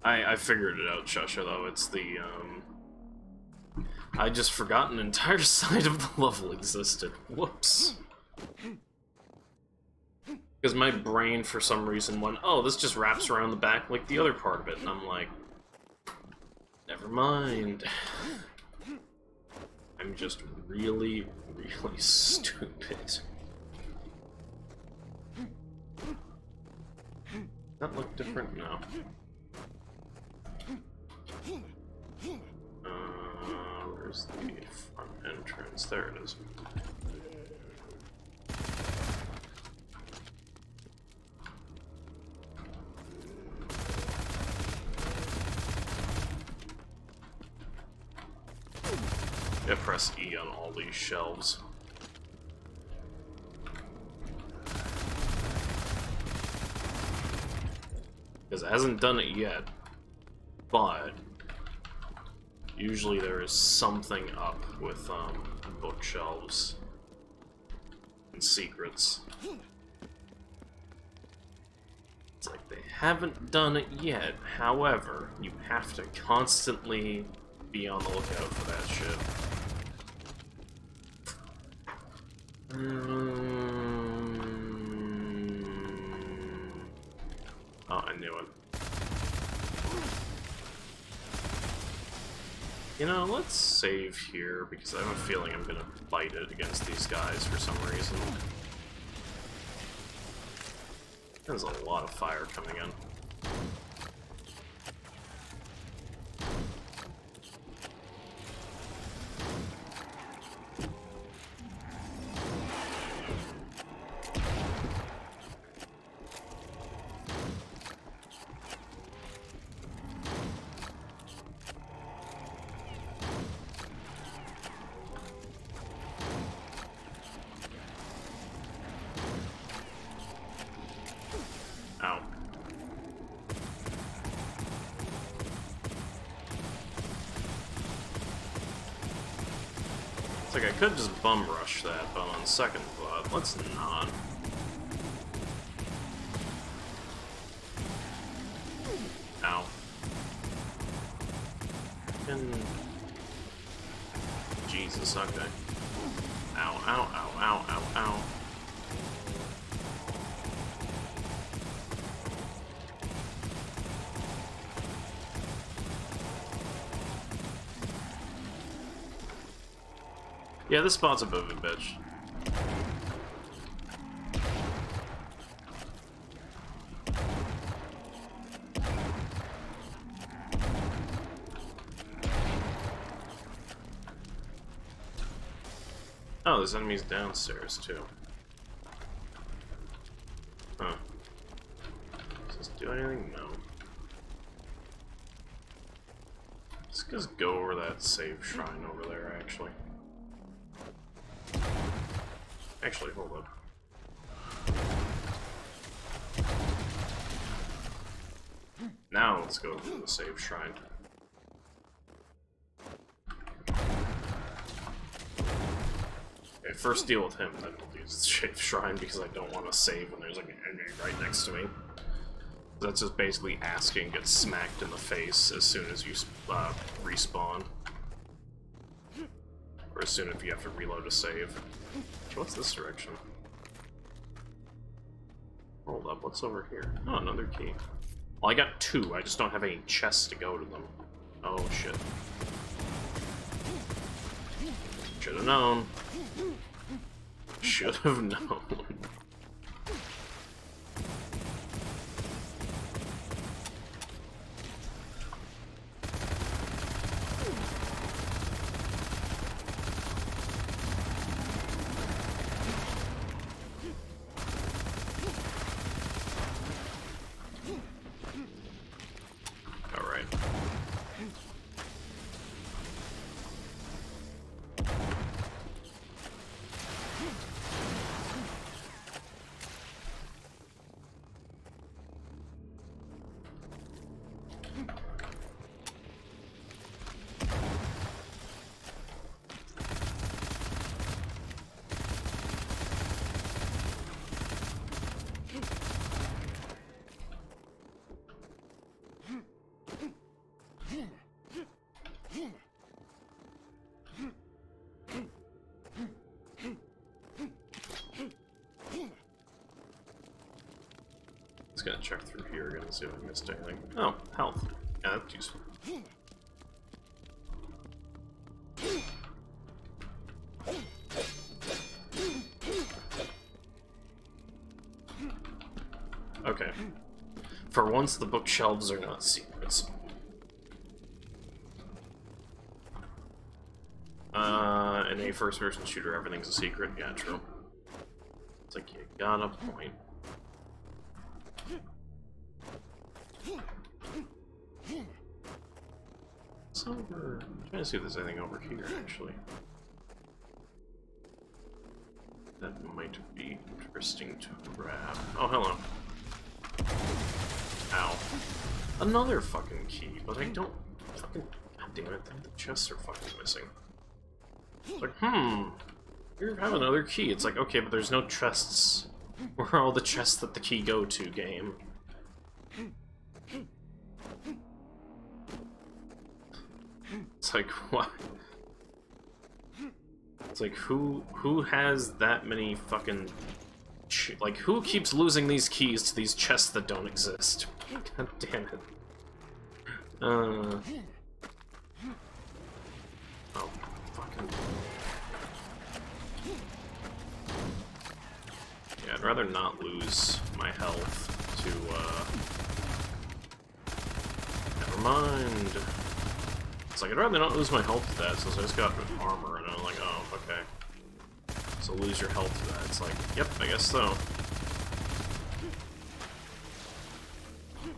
I figured it out, Shusha, though. It's the, I just forgot an entire side of the level existed. Whoops. Because my brain, for some reason, went, oh, this just wraps around the back like the other part of it. And I'm like, never mind. I'm just really, really stupid. That look different? No. Where's the... is. There it is. Yeah, press E on all these shelves. Because it hasn't done it yet, but usually there is something up with bookshelves and secrets. It's like they haven't done it yet, however, you have to constantly be on the lookout for that shit. Oh, I knew it. You know, let's save here, because I have a feeling I'm gonna fight it against these guys for some reason. There's a lot of fire coming in. Ow. It's like I could just bum rush that, but on second thought, let's not. Ow. And... Jesus, okay. Ow, ow, ow, ow, ow, ow. Yeah, this spot's a bit of a bitch. Oh, there's enemies downstairs, too. Huh. Does this do anything? No. Let's just go over that save shrine over there, actually. Actually, hold up. Now let's go to the save shrine. Okay, first deal with him, then we'll use the save shrine because I don't want to save when there's like an enemy right next to me. That's just basically asking, get smacked in the face as soon as you respawn. Or as soon as you have to reload a save. What's this direction? Hold up, what's over here? Oh, another key. Well, I got two, I just don't have any chests to go to them. Oh, shit. Should've known. Should've known. Just gonna check through here again and see if I missed anything. Oh, health. Yeah, that's useful. Okay. For once, the bookshelves are not secrets. hey, first-person shooter, everything's a secret. Yeah, true. It's like, you got a point. What's over... I'm trying to see if there's anything over here, actually. That might be interesting to grab. Oh, hello. Ow. Another fucking key, but I don't fucking... God damn it, the chests are fucking missing. It's like, you have another key. It's like, okay, but there's no chests. Where are all the chests that the key go to, game? It's like, what? It's like, who has that many fucking... like, who keeps losing these keys to these chests that don't exist? God damn it. Oh, fucking... Yeah, I'd rather not lose my health to, Never mind. It's like, I'd rather not lose my health to that, since I just got armor, and I'm like, oh, okay. So lose your health to that. It's like, yep, I guess so.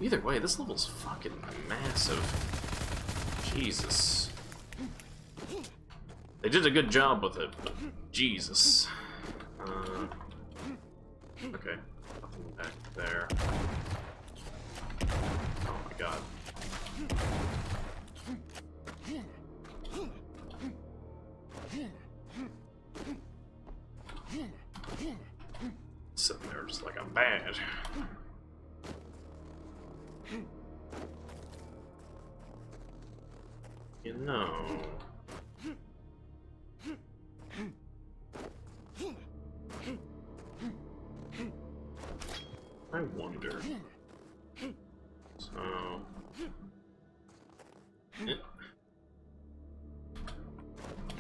Either way, this level's fucking massive. Jesus. They did a good job with it, but Jesus. Okay, nothing back there. Oh my god. Sitting there just like I'm bad. You know... I wonder. So...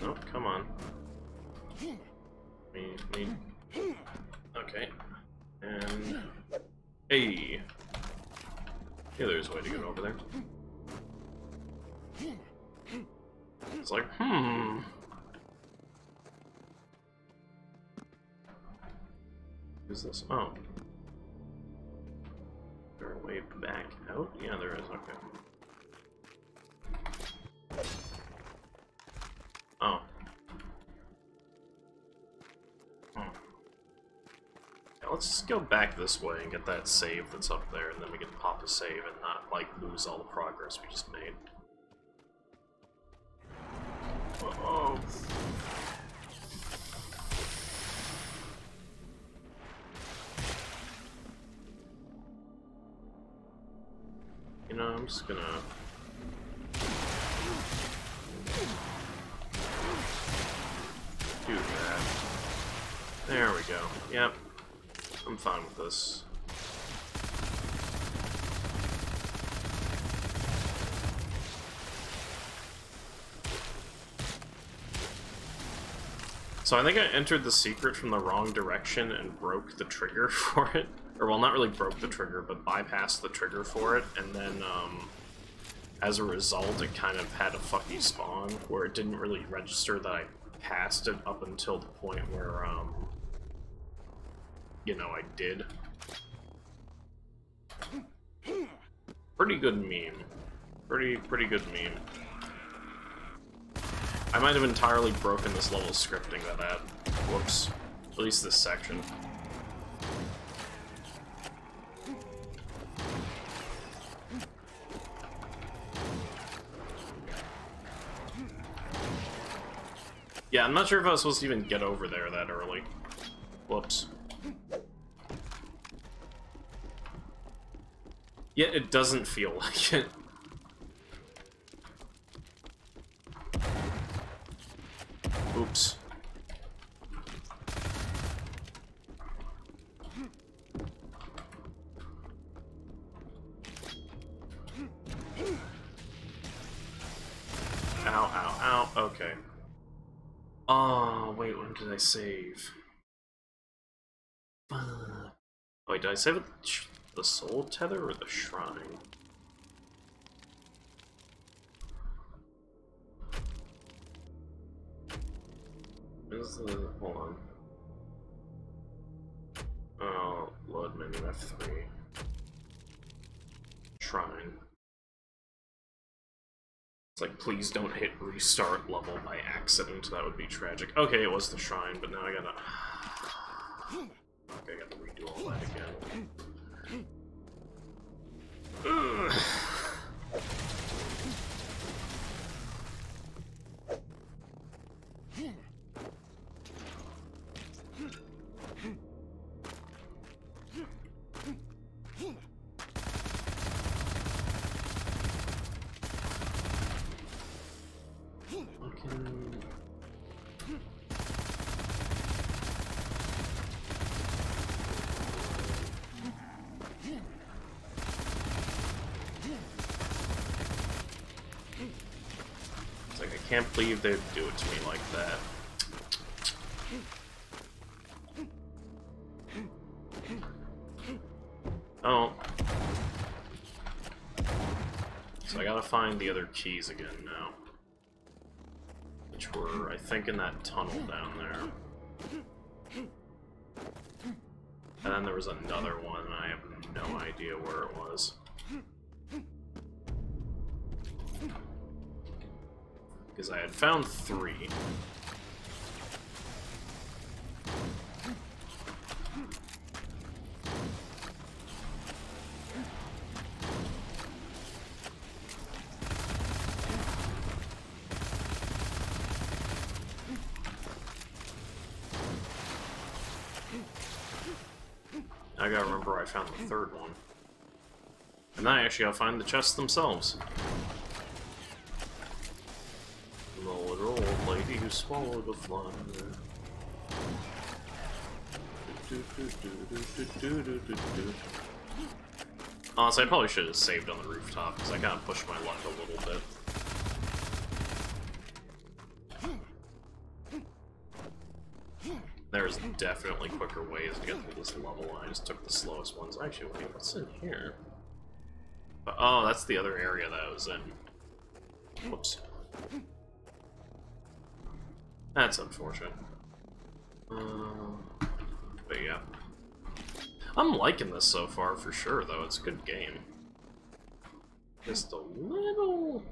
Oh, come on. Me. Okay. And... Hey! Yeah, there's a way to get over there. It's like, Who's this? Oh. Is there a way back out? Yeah, there is, okay. Oh. Yeah, let's just go back this way and get that save that's up there, and then we can pop a save and not, like, lose all the progress we just made. Oh. You know, I'm just gonna... do that. There we go. Yep. I'm fine with this. So I think I entered the secret from the wrong direction and broke the trigger for it. Or, well, not really broke the trigger, but bypassed the trigger for it, and then, as a result, it kind of had a fucky spawn, where it didn't really register that I passed it up until the point where, you know, I did. Pretty good meme. Pretty good meme. I might have entirely broken this level's scripting by that. Whoops. At least this section. Yeah, I'm not sure if I was supposed to even get over there that early. Whoops. Yeah, it doesn't feel like it. Oops. Ow, ow, ow. Okay. Oh, wait, when did I save? Wait, did I save it the soul tether or the shrine? Is the... hold on. Oh, load menu F3. Shrine. It's like, please don't hit restart level by accident. That would be tragic. Okay, it was the shrine, but now I gotta... okay, I gotta redo all that again. Ugh. It's like, I can't believe they'd do it to me like that. Oh. So I gotta find the other keys again now. Which were, I think, in that tunnel down there. And then there was another one, and I have no idea where it was. Because I had found 3. I gotta remember where I found the 3rd one. And then I actually gotta find the chests themselves. The little old lady who swallowed a fly. Honestly, I probably should have saved on the rooftop, because I kind of pushed my luck a little bit. There's definitely quicker ways to get through this level, and I just took the slowest ones. Actually, wait, what's in here? But, oh, that's the other area that I was in. Whoops. That's unfortunate. But yeah. I'm liking this so far, for sure, though. It's a good game. Just a little...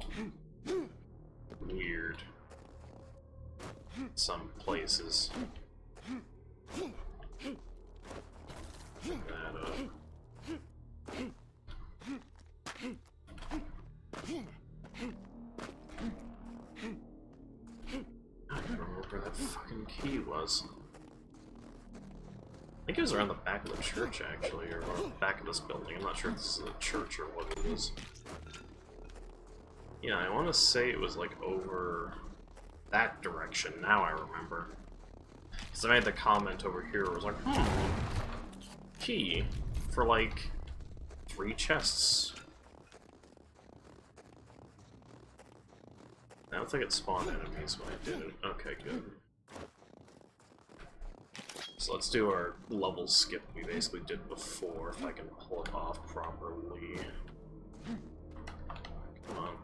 weird. Some places. I don't remember where that fucking key was. I think it was around the back of the church, actually, or back of this building. I'm not sure if this is a church or what it is. Yeah, I want to say it was, like, over that direction. Now I remember. Because I made the comment over here where it was like, key for, like, 3 chests. I don't think it spawned enemies when I did it. Okay, good. So let's do our level skip we basically did before, if I can pull it off properly. Come on.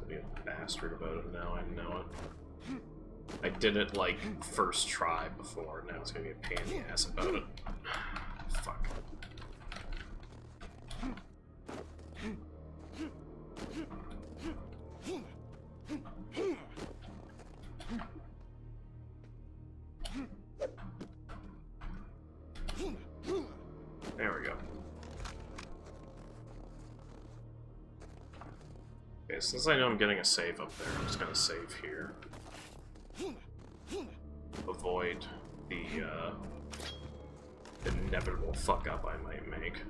Be a bastard about it now, I know it. I did it, like, first try before, now it's gonna be a pain in the ass about it. Fuck. There we go. Okay, since I know I'm getting a save up there, I'm just gonna save here. Avoid the inevitable fuck-up I might make.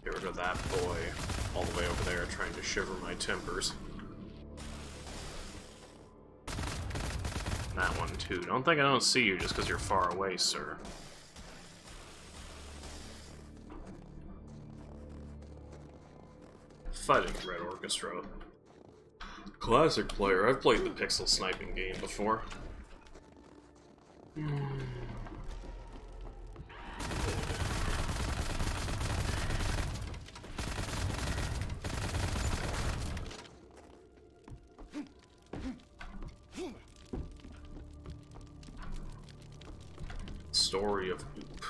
Get rid of that boy all the way over there trying to shiver my timbers. That one too. Don't think I don't see you just because you're far away, sir. Fighting Red Orchestra. Classic player. I've played the pixel sniping game before. Story of Oop.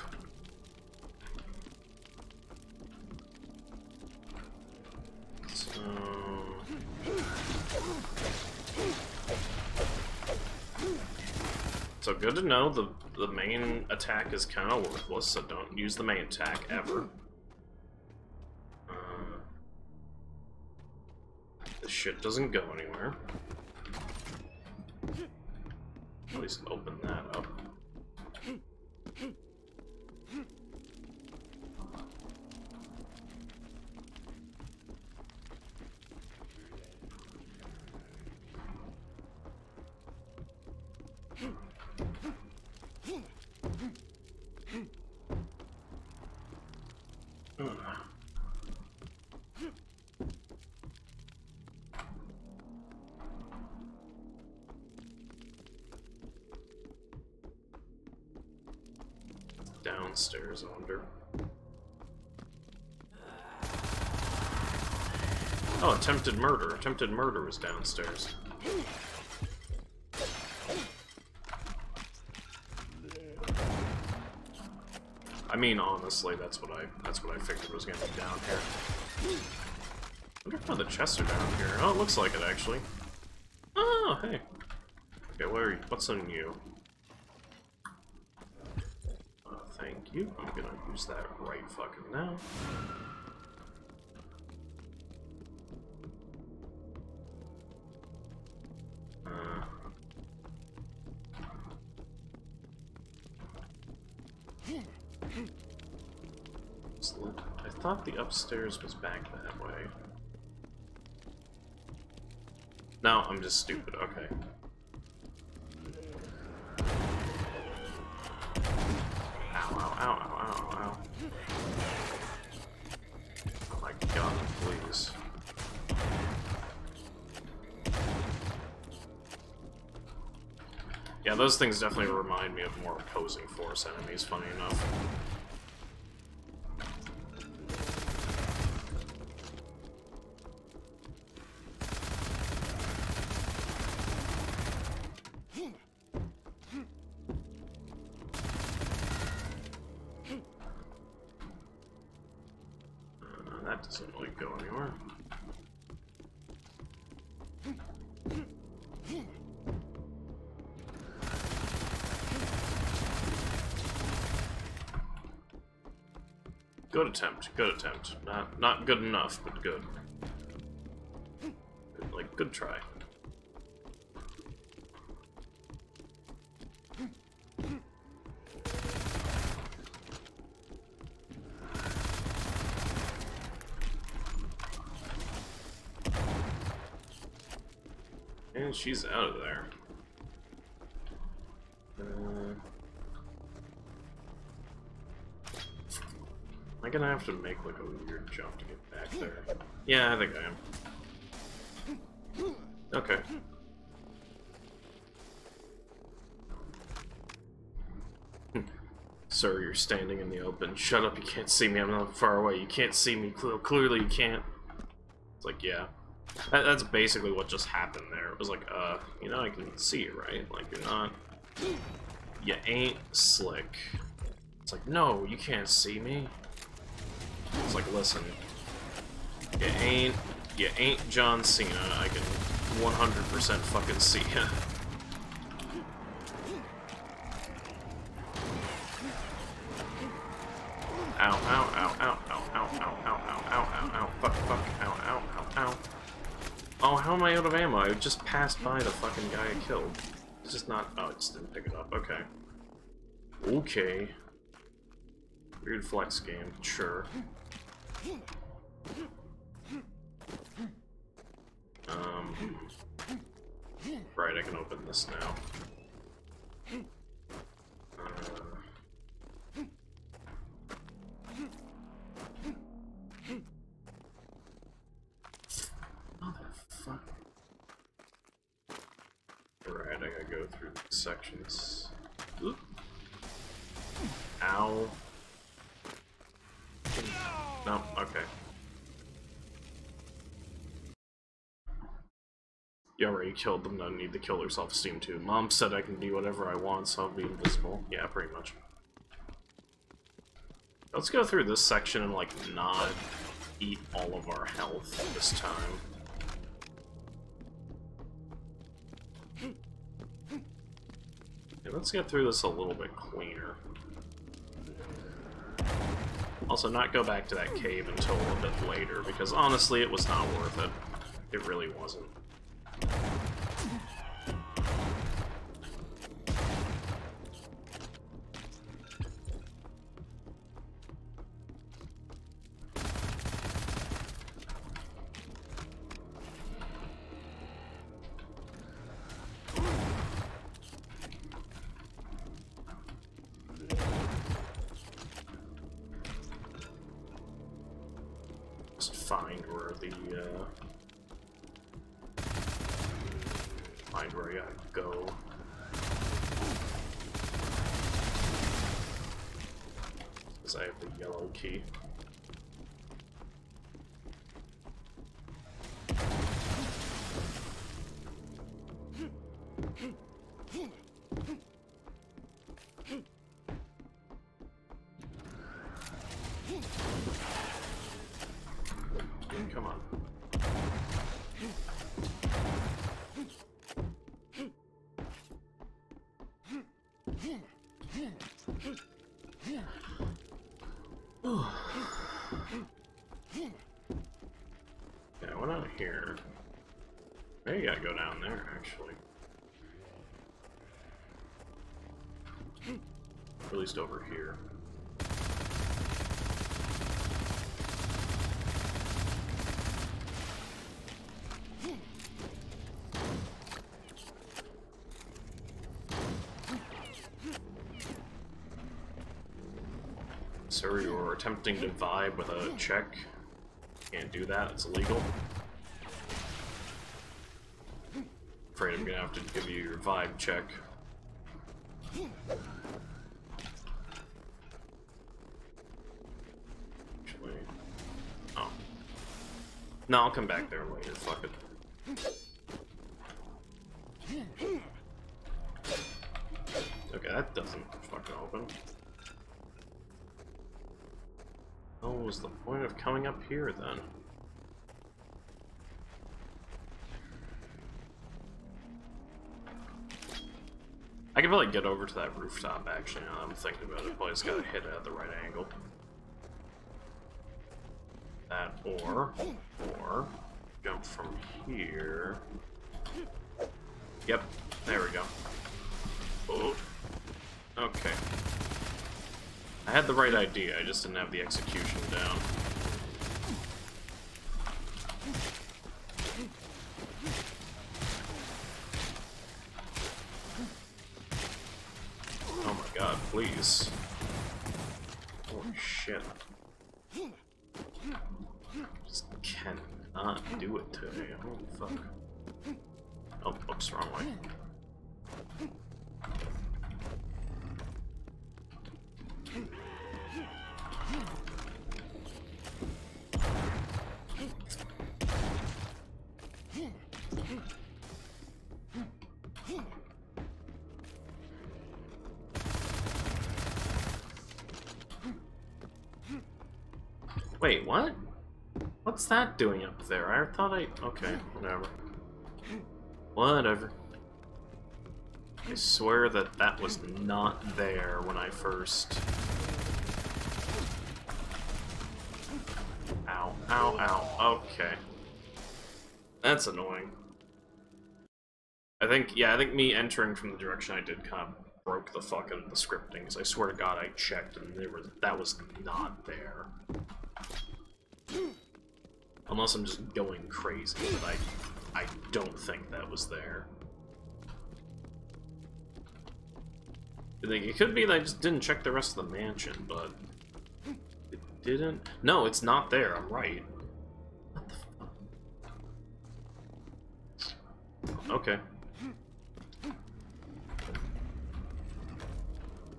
So good to know the main attack is kind of worthless, so don't use the main attack ever. This shit doesn't go anywhere. At least open that up. Downstairs, I wonder. Oh, attempted murder. Attempted murder was downstairs. I mean, honestly, that's what I figured was gonna be down here. I wonder if the chests are down here. Oh, it looks like it actually. Oh, hey. Okay, where are you? What's on you? Thank you. I'm gonna use that right fucking now. I thought the upstairs was back that way. No, I'm just stupid. Okay. Ow. Oh my god, please. Yeah, those things definitely remind me of more opposing force enemies, funny enough. That doesn't really go anywhere. Good attempt, good attempt. Not good enough, but good. Like, good try. And she's out of there. Am I gonna have to make like a weird jump to get back there? Yeah, I think I am. Okay. Sir, you're standing in the open. Shut up, you can't see me. I'm not far away. You can't see me. Clearly you can't. It's like, yeah. That's basically what just happened there. It was like, you know, I can see you, right? Like, you're not... You ain't slick. It's like, no, you can't see me. It's like, listen. You ain't John Cena. I can 100% fucking see ya. Ow, ow, ow, ow, ow, ow, ow, ow, ow, ow, ow, fuck, ow, ow, ow, ow. Oh, how am I out of ammo? I just passed by the fucking guy I killed. It's just not... Oh, it just didn't pick it up. Okay. Okay. Weird flex game. Sure. Right, I can open this now. Motherfucker. sections. Oop. Ow. No, okay. You already killed them, don't need to kill their self-esteem too. Mom said I can do whatever I want, so I'll be invisible. Yeah, pretty much. Let's go through this section and, like, not eat all of our health this time. Okay, let's get through this a little bit cleaner. Also, not go back to that cave until a little bit later, because honestly, it was not worth it. It really wasn't. Just find where the, find where I gotta go. Because I have the yellow key. Come on. Yeah, I went out here. Maybe you gotta go down there, actually. At least over here. Sir, you're attempting to vibe with a check. Can't do that, it's illegal. Afraid I'm gonna have to give you your vibe check. Actually, oh. No, I'll come back there later, fuck it. Okay, that doesn't fucking open. What was the point of coming up here, then? I could probably get over to that rooftop, actually, now I'm thinking about it. Probably just gotta hit it at the right angle. That, or jump from here. Yep, there we go. Oh. Okay. I had the right idea, I just didn't have the execution down. Oh my god, please. Holy shit. Just cannot do it today. Holy fuck. Oh, oops, wrong way. Wait, what? What's that doing up there? I thought I... Okay, whatever. Whatever. I swear that that was not there when I first... Ow, ow, ow. Okay. That's annoying. I think me entering from the direction I did kind of broke the fuck out of the scripting, because I swear to god I checked and that was not there. Unless I'm just going crazy, but I don't think that was there. It could be that I just didn't check the rest of the mansion, but it didn't. No, it's not there. I'm right. What the fuck? Okay.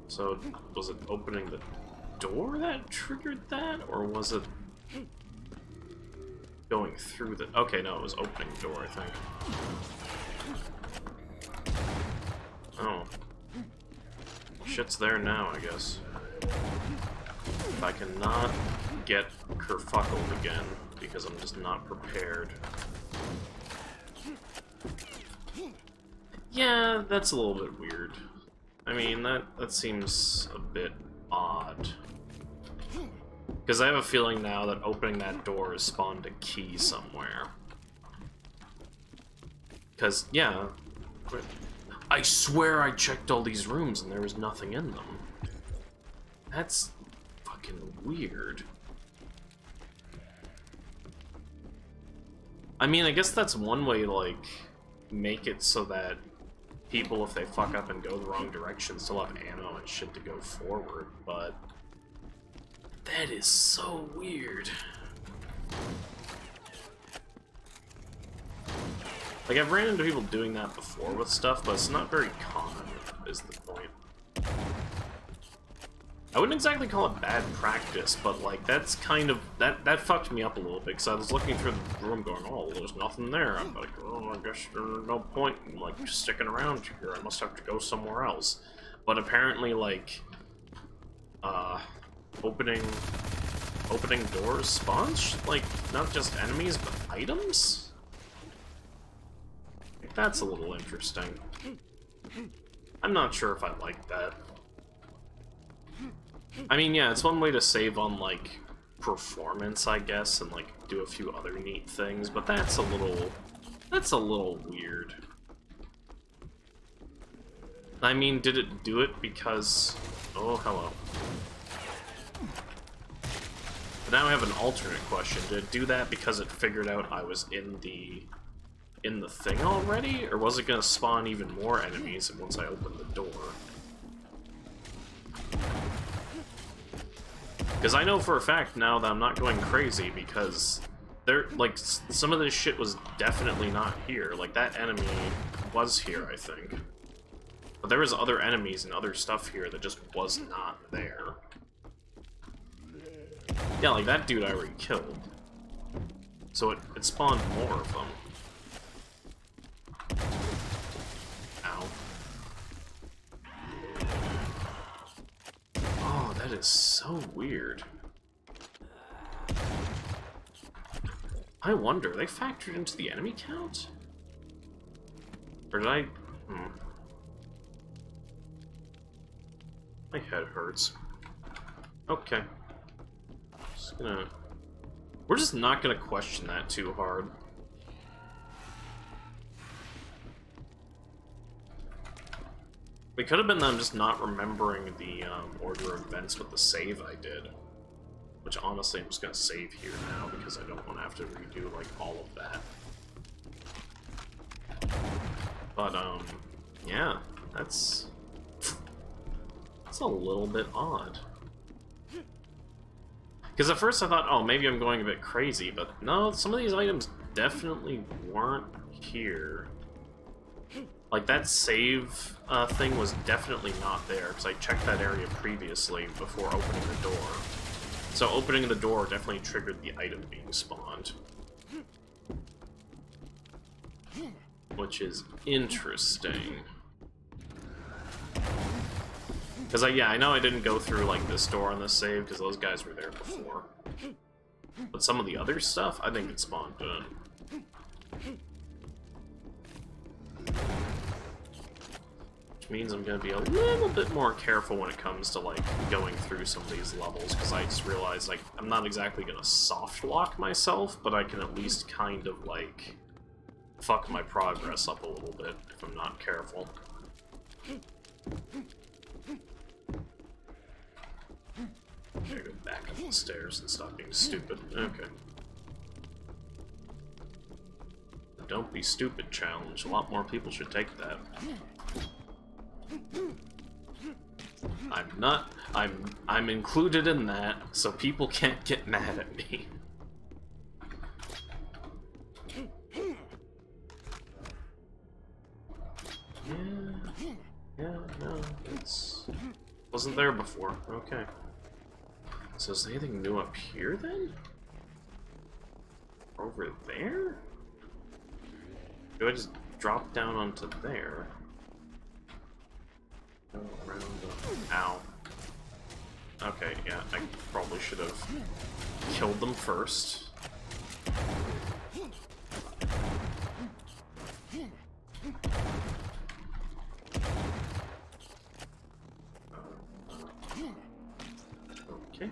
So, was it opening the door that triggered that? Or was it going through the... Okay, no, it was opening the door, I think. Oh. Shit's there now, I guess. If I cannot get kerfuckled again, because I'm just not prepared. Yeah, that's a little bit weird. I mean, that seems a bit odd. Because I have a feeling now that opening that door has spawned a key somewhere. Because, yeah, I swear I checked all these rooms and there was nothing in them. That's fucking weird. I mean, I guess that's one way to, like, make it so that people, if they fuck up and go the wrong direction, still have ammo and shit to go forward, but that is so weird. Like, I've ran into people doing that before with stuff, but it's not very common, is the point. I wouldn't exactly call it bad practice, but, like, that's kind of... That fucked me up a little bit, because I was looking through the room going, oh, there's nothing there. I'm like, oh, I guess there's no point in, like, sticking around here. I must have to go somewhere else. But apparently, like, opening doors spawns, like, not just enemies, but items? Like, that's a little interesting. I'm not sure if I like that. I mean, yeah, it's one way to save on, like, performance, I guess, and, like, do a few other neat things, but that's a little weird. I mean, did it do it because... Oh, hello. But now I have an alternate question. Did it do that because it figured out I was in the thing already? Or was it gonna spawn even more enemies once I opened the door? Because I know for a fact now that I'm not going crazy, because like, some of this shit was definitely not here. Like, that enemy was here, I think. But there was other enemies and other stuff here that just was not there. Yeah, like, that dude I already killed. So it spawned more of them. Ow. Oh, that is so weird. I wonder, they factored into the enemy count? Or did I... My head hurts. Okay. We're just not gonna question that too hard. It could have been that I'm just not remembering the order of events with the save I did. Which, honestly, I'm just gonna save here now, because I don't want to have to redo, like, all of that. But, yeah, that's a little bit odd. Because at first I thought, oh, maybe I'm going a bit crazy, but no, some of these items definitely weren't here. Like, that save thing was definitely not there, because I checked that area previously before opening the door. So opening the door definitely triggered the item being spawned. Which is interesting. Because, yeah, I know I didn't go through, like, this door on this save, because those guys were there before. But some of the other stuff, I think it spawned in. Which means I'm going to be a little bit more careful when it comes to, like, going through some of these levels, because I just realized, like, I'm not exactly going to soft lock myself, but I can at least kind of, like, fuck my progress up a little bit if I'm not careful. I'm gonna go back up the stairs and stop being stupid. Okay. The Don't Be Stupid challenge. A lot more people should take that. I'm included in that, so people can't get mad at me. Yeah, no, it's... Wasn't there before. Okay. So is there anything new up here then? Over there? Do I just drop down onto there? Go around the... Ow. Okay, yeah, I probably should have killed them first. Okay.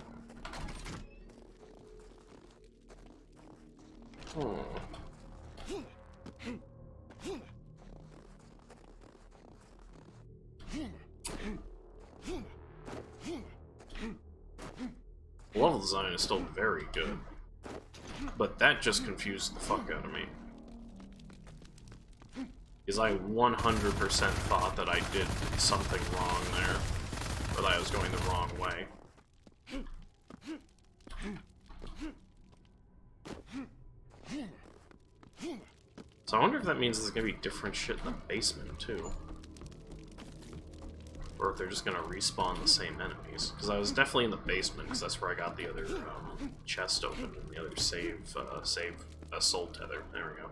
Oh. The level design is still very good, but that just confused the fuck out of me. Because I 100% thought that I did something wrong there, or that I was going the wrong way. So I wonder if that means there's gonna be different shit in the basement, too. Or if they're just gonna respawn the same enemies. Because I was definitely in the basement, because that's where I got the other chest open, and the other soul tether. There we go.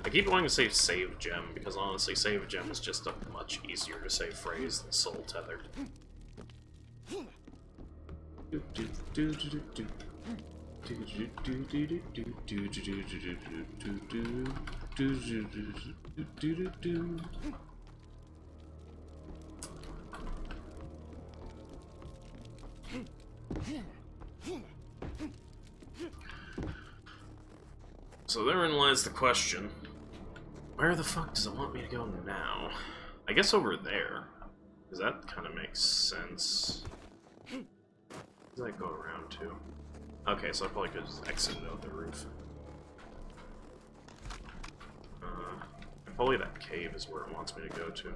I keep wanting to say save gem, because honestly, save gem is just a much easier to say phrase than soul tethered. So therein lies the question. Where the fuck does it want me to go now? I guess over there. Because that kind of makes sense. Where does that go around to? Okay, so I probably could just exit out the roof. Probably that cave is where it wants me to go to.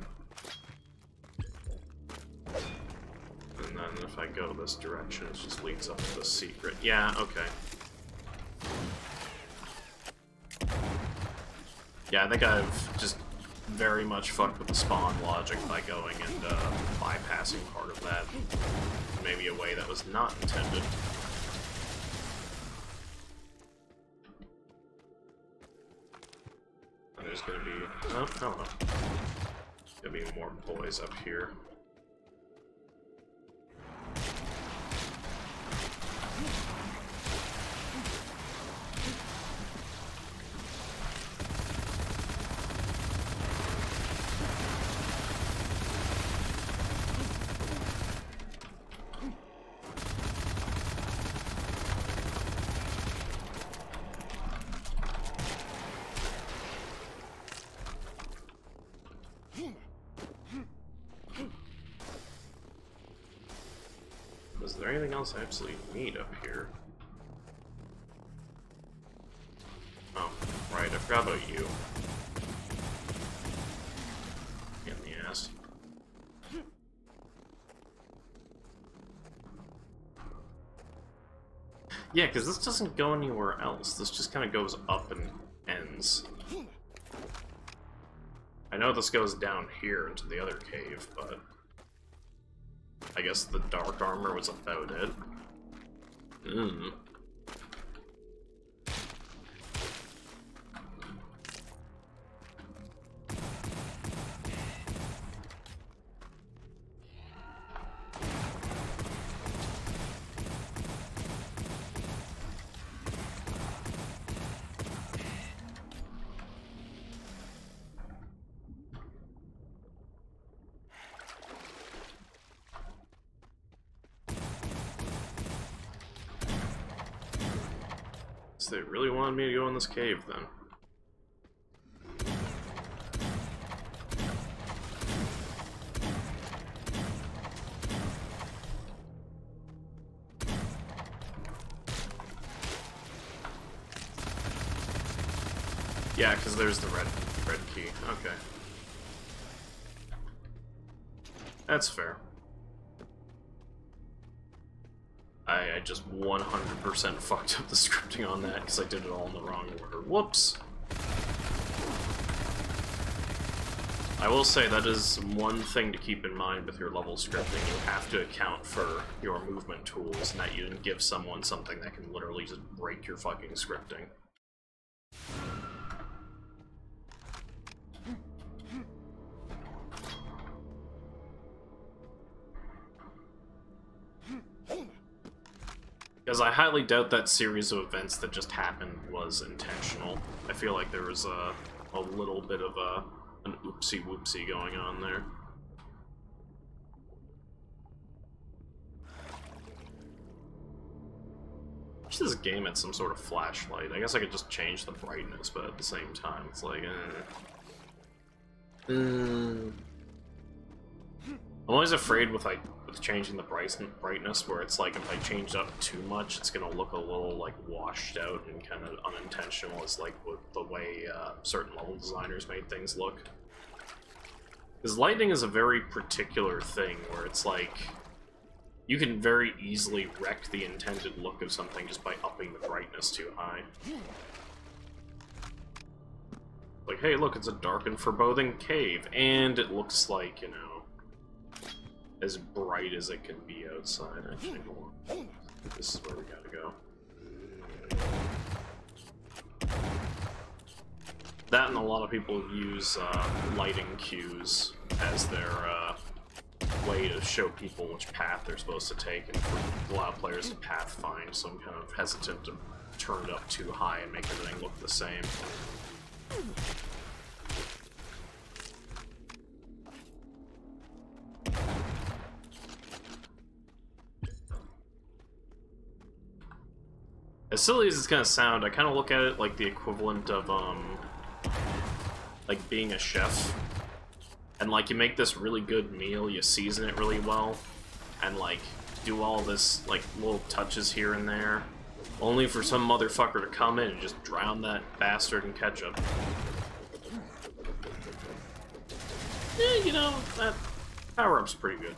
And then if I go this direction, it just leads up to the secret. Yeah, okay. Yeah, I think I've just very much fucked with the spawn logic by going and bypassing part of that. Maybe a way that was not intended. And there's gonna be... oh, hello. Gonna be more boys up here. Is there anything else I absolutely need up here? Oh, right, I forgot about you. In the ass. Yeah, because this doesn't go anywhere else. This just kind of goes up and ends. I know this goes down here into the other cave, but... I guess the dark armor was about it. So they really wanted me to go in this cave, then. Yeah, because there's the red key. Okay. That's fair. I just 100% fucked up the scripting on that because I did it all in the wrong order. Whoops! I will say that is one thing to keep in mind with your level scripting. You have to account for your movement tools, and that you didn't give someone something that can literally just break your fucking scripting. Because I highly doubt that series of events that just happened was intentional. I feel like there was a little bit of an oopsie-whoopsie going on there. I wish this game had some sort of flashlight. I guess I could just change the brightness, but at the same time, it's like, I'm always afraid with changing the brightness, where it's like if I change up too much, it's gonna look a little like washed out and kind of unintentional, as like with the way certain level designers made things look. Because lighting is a very particular thing, where it's like you can very easily wreck the intended look of something just by upping the brightness too high. Like, hey, look, it's a dark and foreboding cave, and it looks like, you know, as bright as it can be outside. Actually, hold on. This is where we gotta go. That, and a lot of people use lighting cues as their way to show people which path they're supposed to take, and for a lot of players to path find, so I'm kind of hesitant to turn it up too high and make everything look the same. As silly as it's gonna sound, I kind of look at it like the equivalent of, like being a chef. And, like, you make this really good meal, you season it really well, and, like, do all this, like, little touches here and there, only for some motherfucker to come in and just drown that bastard in ketchup. Yeah, you know, that power-up's pretty good.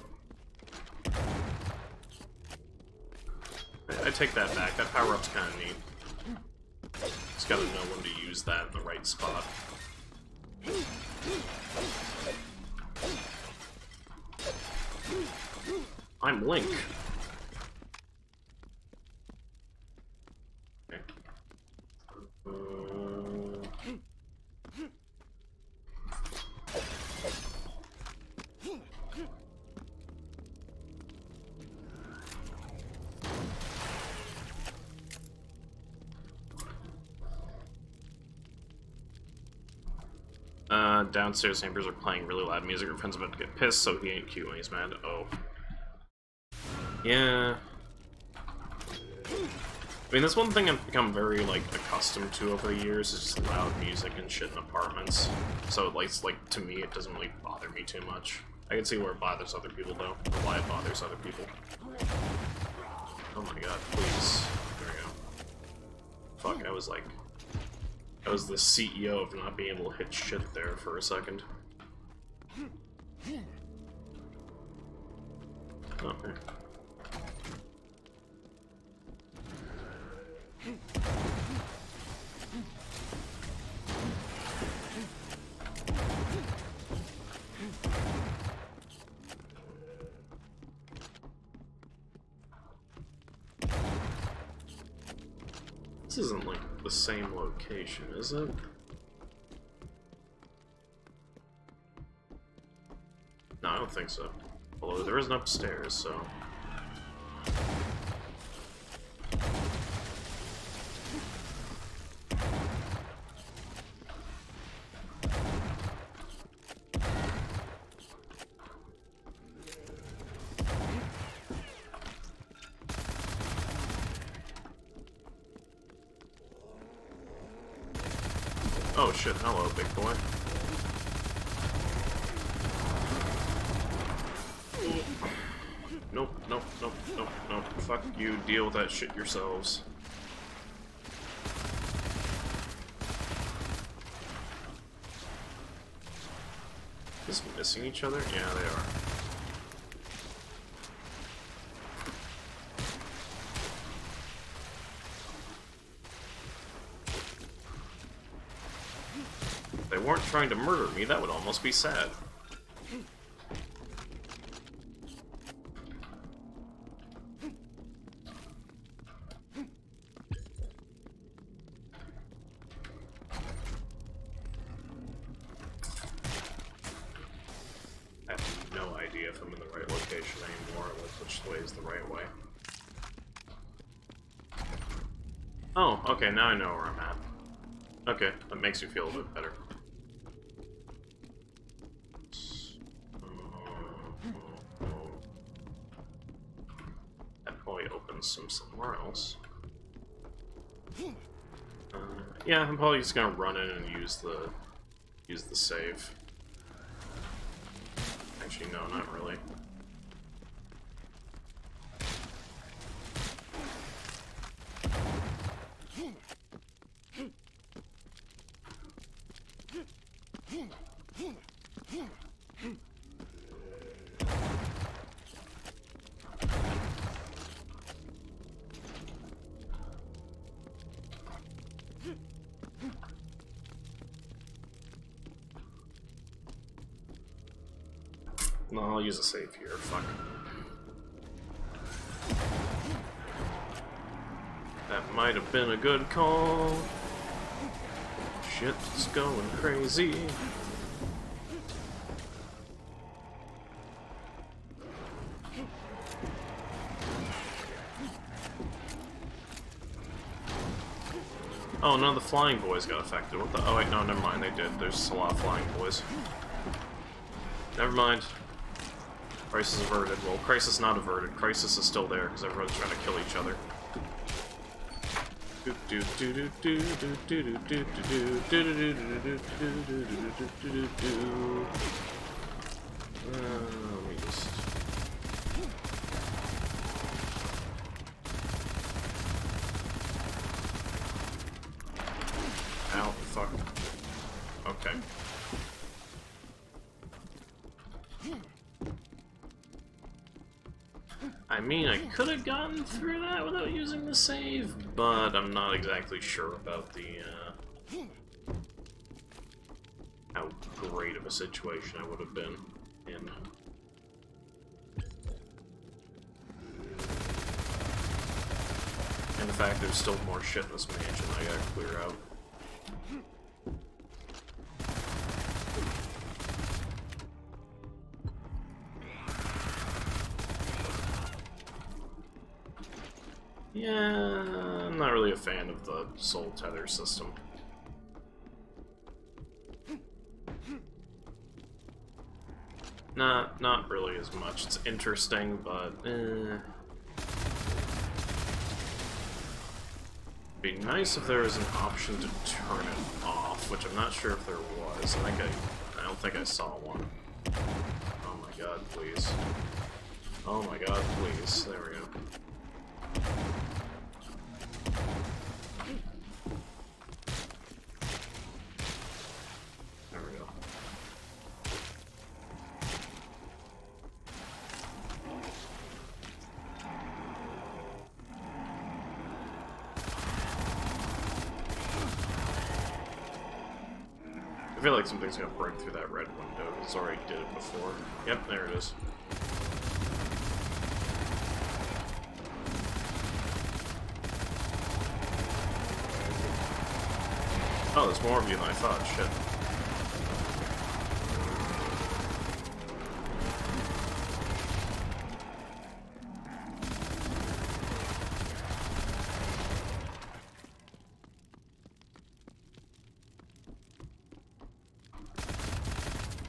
I take that back. That power-up's kind of neat. Just gotta know when to use that in the right spot. I'm Link. Okay. Downstairs neighbors are playing really loud music. Her friend's about to get pissed, so he ain't cute when he's mad. Oh. Yeah. I mean, that's one thing I've become very, like, accustomed to over the years, is just loud music and shit in apartments. So, like, to me, it doesn't really bother me too much. I can see where it bothers other people, though, or why it bothers other people. Oh my god, please. There we go. Fuck, I was the CEO of not being able to hit shit there for a second. Okay. This isn't like the same location, is it? No, I don't think so. Although there is an upstairs, so... Oh shit, hello, big boy. Nope, nope, nope, nope, nope. Fuck you, deal with that shit yourselves. Just missing each other? Yeah, they are. They weren't trying to murder me, that would almost be sad. I have no idea if I'm in the right location anymore, like which way is the right way. Oh, okay, now I know where I'm at. Okay, that makes me feel a bit better. That probably opens somewhere else. Yeah, I'm probably just gonna run in and use the save. Actually, no, not really. No, I'll use a save here, fuck. That might have been a good call. Shit's going crazy. Oh, no, the flying boys got affected. What the? Oh, wait, no, never mind, they did. There's a lot of flying boys. Never mind. Crisis averted. Well, crisis not averted. Crisis is still there, because everyone's trying to kill each other. Let me just... Ow, fuck. Okay. I mean, I could have gotten through that without using the save, but I'm not exactly sure about the, how great of a situation I would have been in. And the fact there's still more shit in this mansion I gotta clear out. Yeah, I'm not really a fan of the soul tether system. Not really as much. It's interesting, but It'd be nice if there was an option to turn it off, which I'm not sure if there was. I don't think I saw one. Oh my god, please. Oh my god, please. There we go. There we go. I feel like something's gonna break through that red window. It's already did it before. Yep, there it is. Oh, there's more of you than I thought, shit.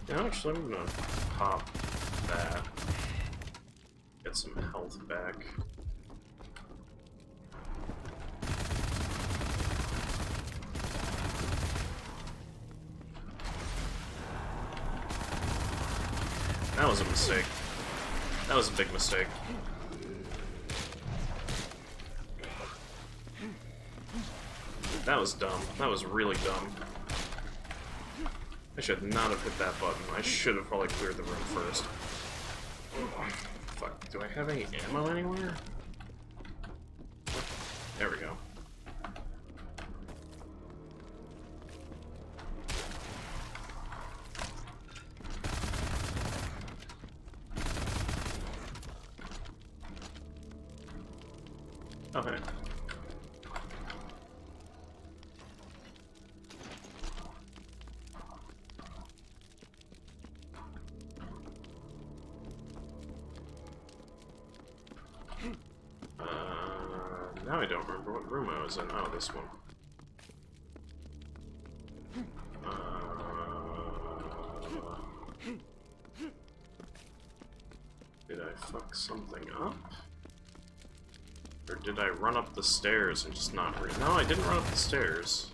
Yeah, actually, I'm gonna pop that. Get some health back. That was a mistake. That was a big mistake. That was dumb. That was really dumb. I should not have hit that button. I should have probably cleared the room first. Fuck, do I have any ammo anywhere? There we go. Okay. Now I don't remember what room I was in. Oh, this one. Did I fuck something up? Or did I run up the stairs and just not No, I didn't run up the stairs.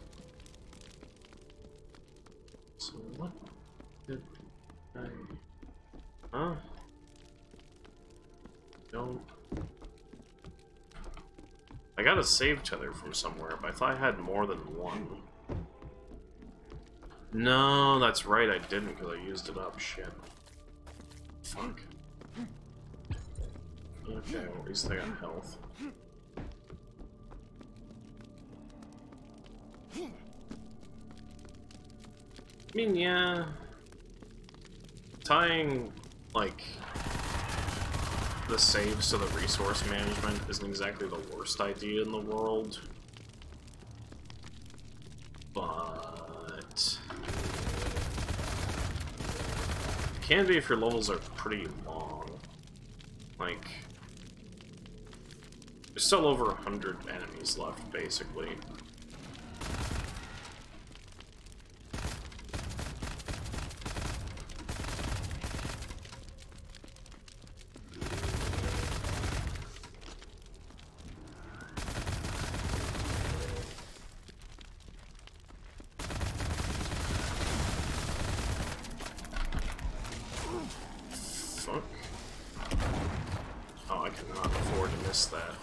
So what did I... Huh? Don't... I got a save tether from somewhere, but I thought I had more than one. No, that's right, I didn't because I used it up. Shit. Fuck. Okay, well, at least I got health. I mean, yeah... Tying, like... the saves to the resource management isn't exactly the worst idea in the world. But... it can be if your levels are pretty long. Like... there's still over 100 enemies left, basically.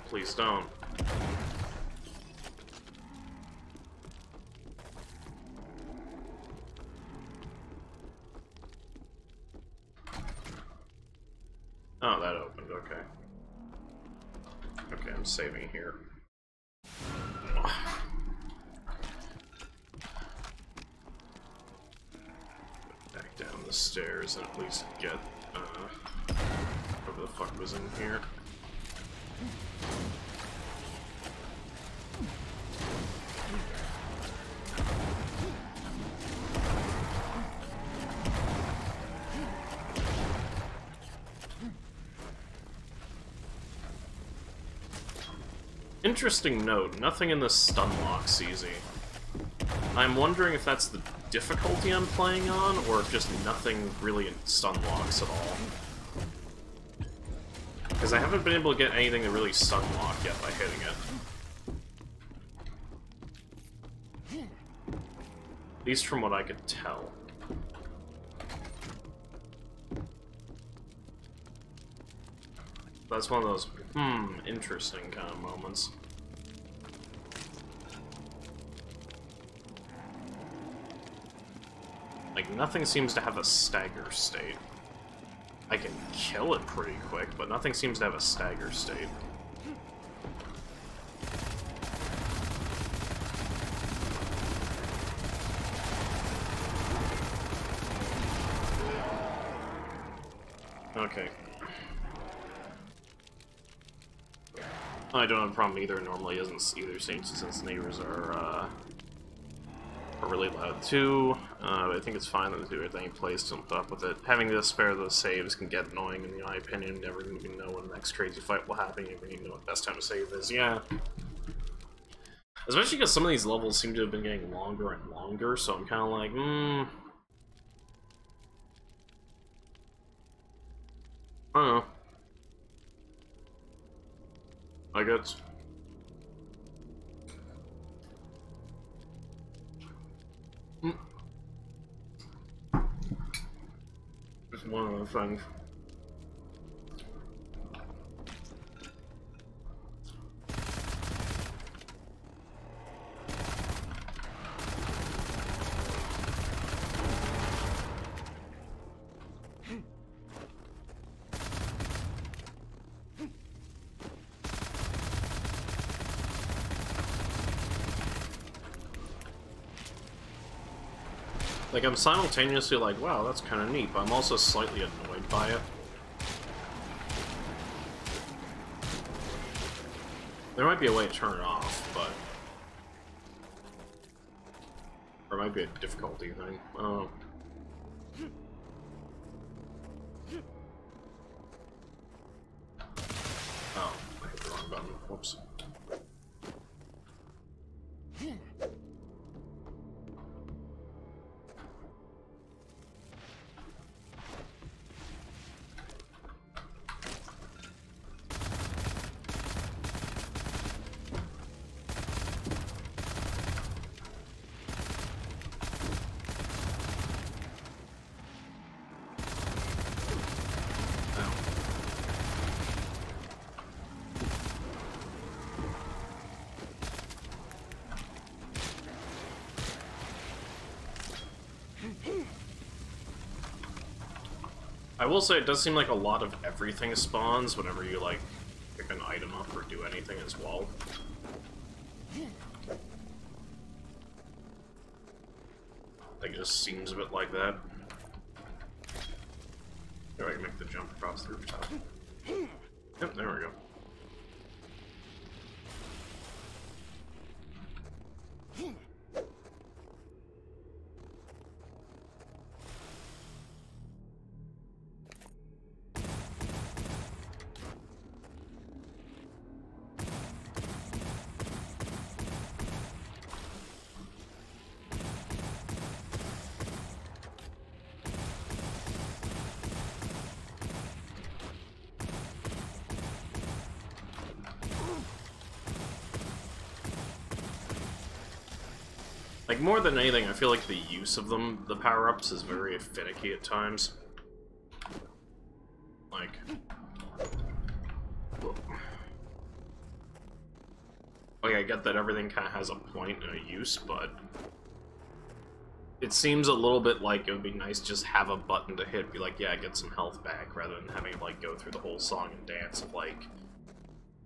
Please don't. Oh, that opened, okay. Okay, I'm saving here. Back down the stairs and at least get, whatever the fuck was in here. Interesting note, nothing in this stun lock's easy. I'm wondering if that's the difficulty I'm playing on, or if just nothing really stun locks at all. Because I haven't been able to get anything to really stun lock yet by hitting it. At least from what I could tell. That's one of those, interesting kind of moments. Like, nothing seems to have a stagger state. I can kill it pretty quick, but nothing seems to have a stagger state. Okay. I don't have a problem either. Normally isn't either, since neighbors are really loud too. I think it's fine that the everything plays to put up with it. Having to spare those saves can get annoying, in my opinion. Never even know when the next crazy fight will happen. You never even know what the best time to save is. Yeah. Especially because some of these levels seem to have been getting longer and longer, so I'm kind of like, I don't know. I guess. Just one of the things. Like, I'm simultaneously like, wow, that's kind of neat, but I'm also slightly annoyed by it. There might be a way to turn it off, but... Or it might be a difficulty thing. Oh. Oh, I hit the wrong button. Whoops. I will say, it does seem like a lot of everything spawns whenever you, like, pick an item up or do anything as well. Like, it just seems a bit like that. Here, I can make the jump across the rooftop. Yep, there we go. Like, more than anything, I feel like the use of them, the power-ups, is very finicky at times. Like... Like, I get that everything kind of has a point and a use, but... It seems a little bit like it would be nice to just have a button to hit, be like, yeah, get some health back, rather than having to, like, go through the whole song and dance of, like...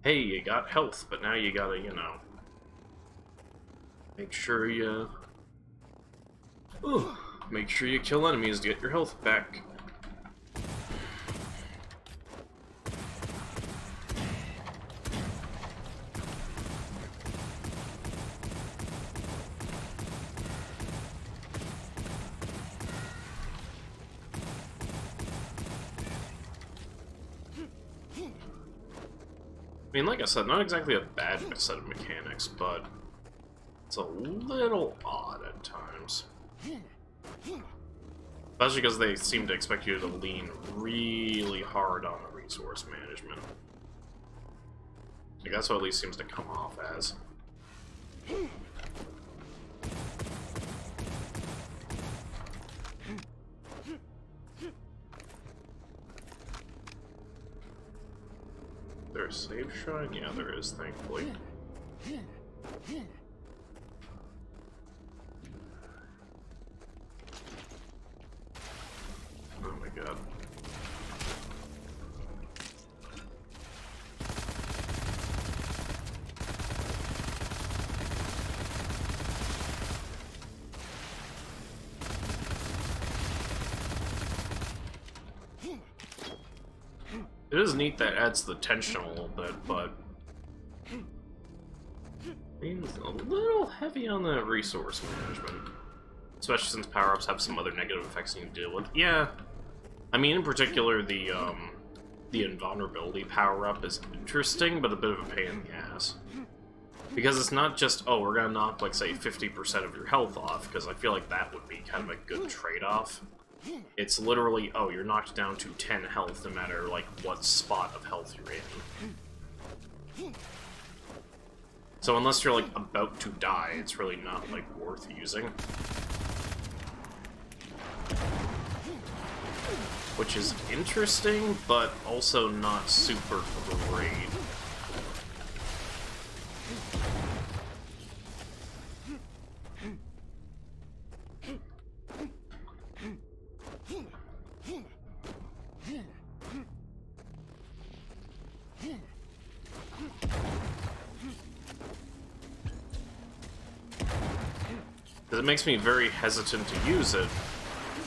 Hey, you got health, but now you gotta, you know... Make sure you... make sure you kill enemies to get your health back. I mean, like I said, not exactly a bad set of mechanics, but... It's a little odd at times. Especially because they seem to expect you to lean really hard on the resource management. Like, that's what at least seems to come off as. There's a save shrine? Yeah, there is, thankfully. Oh my god. It is neat that adds the tension a little bit, but seems a little heavy on the resource management. Especially since power-ups have some other negative effects you can deal with. Yeah. I mean, in particular, the invulnerability power-up is interesting, but a bit of a pain in the ass. Because it's not just, oh, we're gonna knock, like, say, 50% of your health off, because I feel like that would be kind of a good trade-off. It's literally, oh, you're knocked down to 10 health, no matter, like, what spot of health you're in. So unless you're, like, about to die, it's really not, like, worth using. Which is interesting, but also not super great. Because it makes me very hesitant to use it,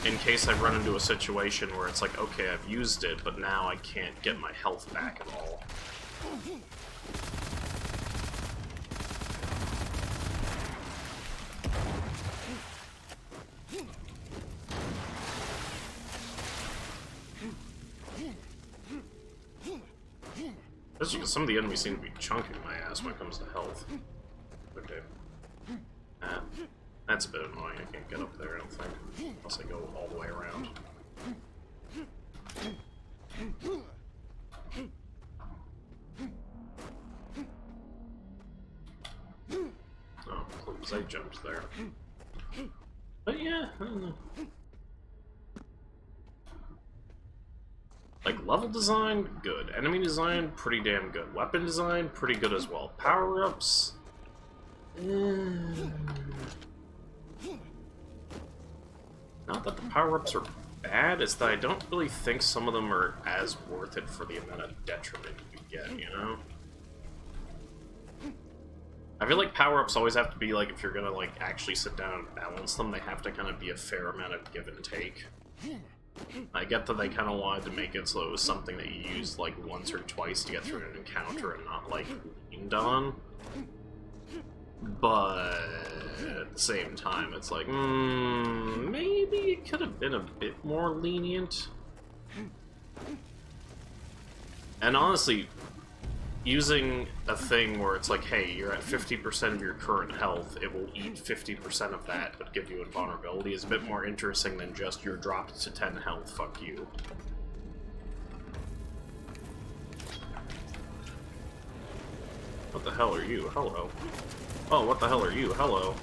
in case I run into a situation where it's like, okay, I've used it, but now I can't get my health back at all. Especially because some of the enemies seem to be chunking my ass when it comes to health. Okay. That's a bit annoying. I can't get up there, I don't think. Unless I go all the way around. Oh, because I jumped there. But yeah, I don't know. Like, level design, good. Enemy design, pretty damn good. Weapon design, pretty good as well. Power-ups... Not that the power-ups are bad, it's that I don't really think some of them are as worth it for the amount of detriment you get, you know? I feel like power-ups always have to be, like, if you're gonna, like, actually sit down and balance them, they have to kind of be a fair amount of give and take. I get that they kind of wanted to make it so it was something that you used, like, once or twice to get through an encounter and not, like, leaned on. But at the same time, it's like, maybe it could have been a bit more lenient. And honestly, using a thing where it's like, hey, you're at 50% of your current health, it will eat 50% of that, but give you invulnerability is a bit more interesting than just you're dropped to 10 health, fuck you. What the hell are you? Hello. Oh, what the hell are you? Hello.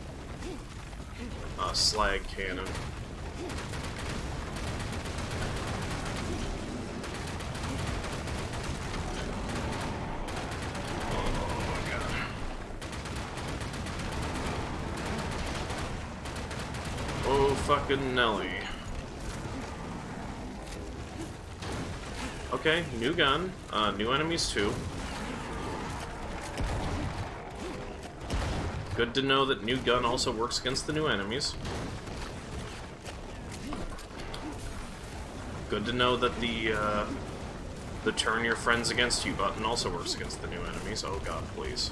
Slag cannon. Oh, fucking Nelly. Okay, new gun. New enemies too. Good to know that new gun also works against the new enemies. Good to know that the turn your friends against you button also works against the new enemies. Oh god, please.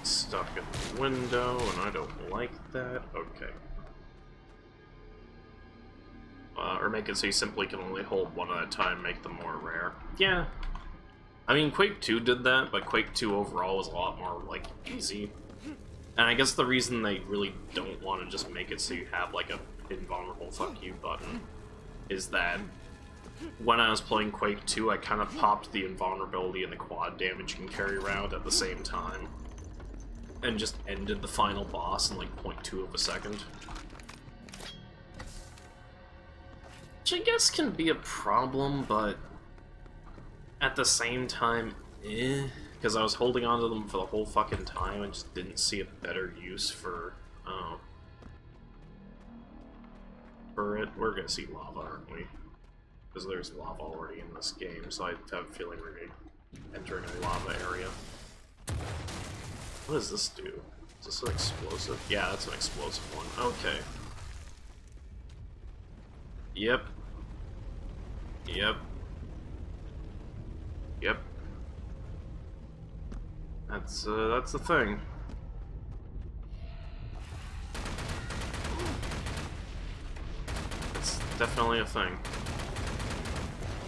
Stuck in the window, and I don't like that. Okay. Or make it so you simply can only hold one at a time, make them more rare. Yeah. I mean, Quake 2 did that, but Quake 2 overall was a lot more, like, easy. And I guess the reason they really don't want to just make it so you have, like, a invulnerable fuck you button is that when I was playing Quake 2, I kind of popped the invulnerability and the quad damage you can carry around at the same time. And just ended the final boss in like 0.2 of a second. Which I guess can be a problem, but at the same time, because I was holding on to them for the whole fucking time and just didn't see a better use for it. We're gonna see lava, aren't we? Because there's lava already in this game, so I have a feeling we're gonna be entering a lava area. What does this do? Is this an explosive? Yeah, that's an explosive one. Okay. Yep. Yep. Yep. That's the thing. It's definitely a thing.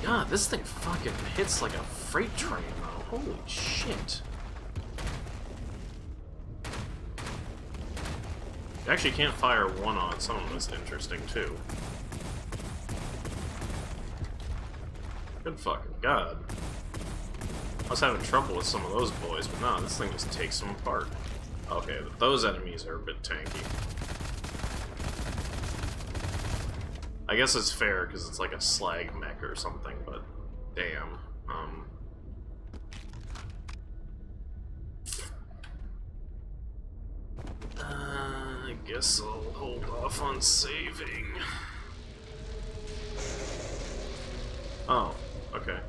God, this thing fucking hits like a freight train, though. Holy shit. You actually can't fire one on someone that's interesting, too. Good fucking god. I was having trouble with some of those boys, but no, this thing just takes them apart. Okay, but those enemies are a bit tanky. I guess it's fair, because it's like a slag mech or something, but damn. I guess I'll hold off on saving. Oh, okay.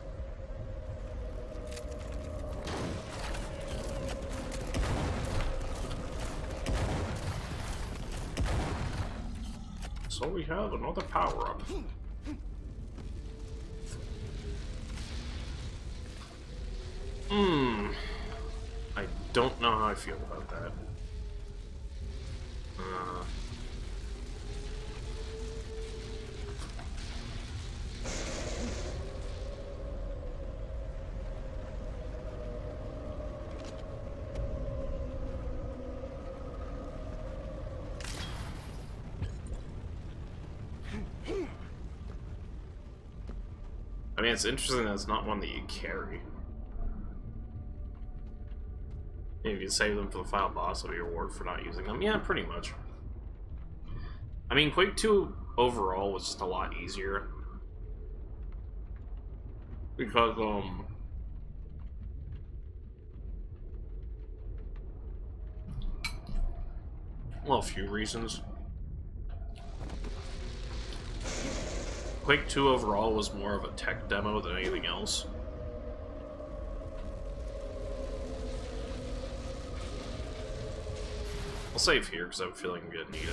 so we have another power-up. I don't know how I feel about that. I mean, it's interesting that it's not one that you carry. Maybe you save them for the final boss, it'll be a reward for not using them. Yeah, pretty much. I mean, Quake 2 overall was just a lot easier. Because, well, a few reasons. Quake 2 overall was more of a tech demo than anything else. I'll save here because I'm feeling good need it.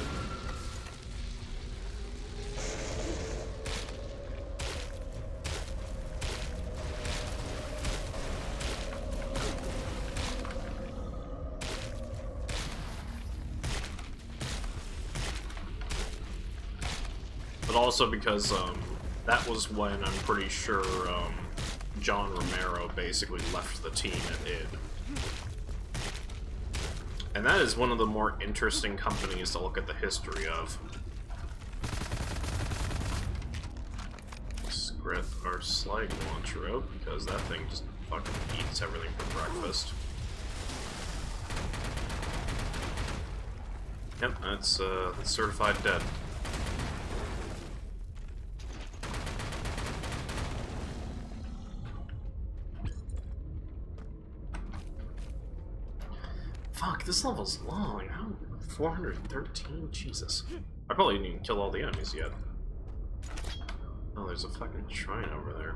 But also because that was when I'm pretty sure John Romero basically left the team at id. And that is one of the more interesting companies to look at the history of. Scrit our slag launcher out, because that thing just fucking eats everything for breakfast. Yep, that's certified dead. Fuck, this level's long. How? 413? Jesus. I probably didn't even kill all the enemies yet. Oh, there's a fucking shrine over there.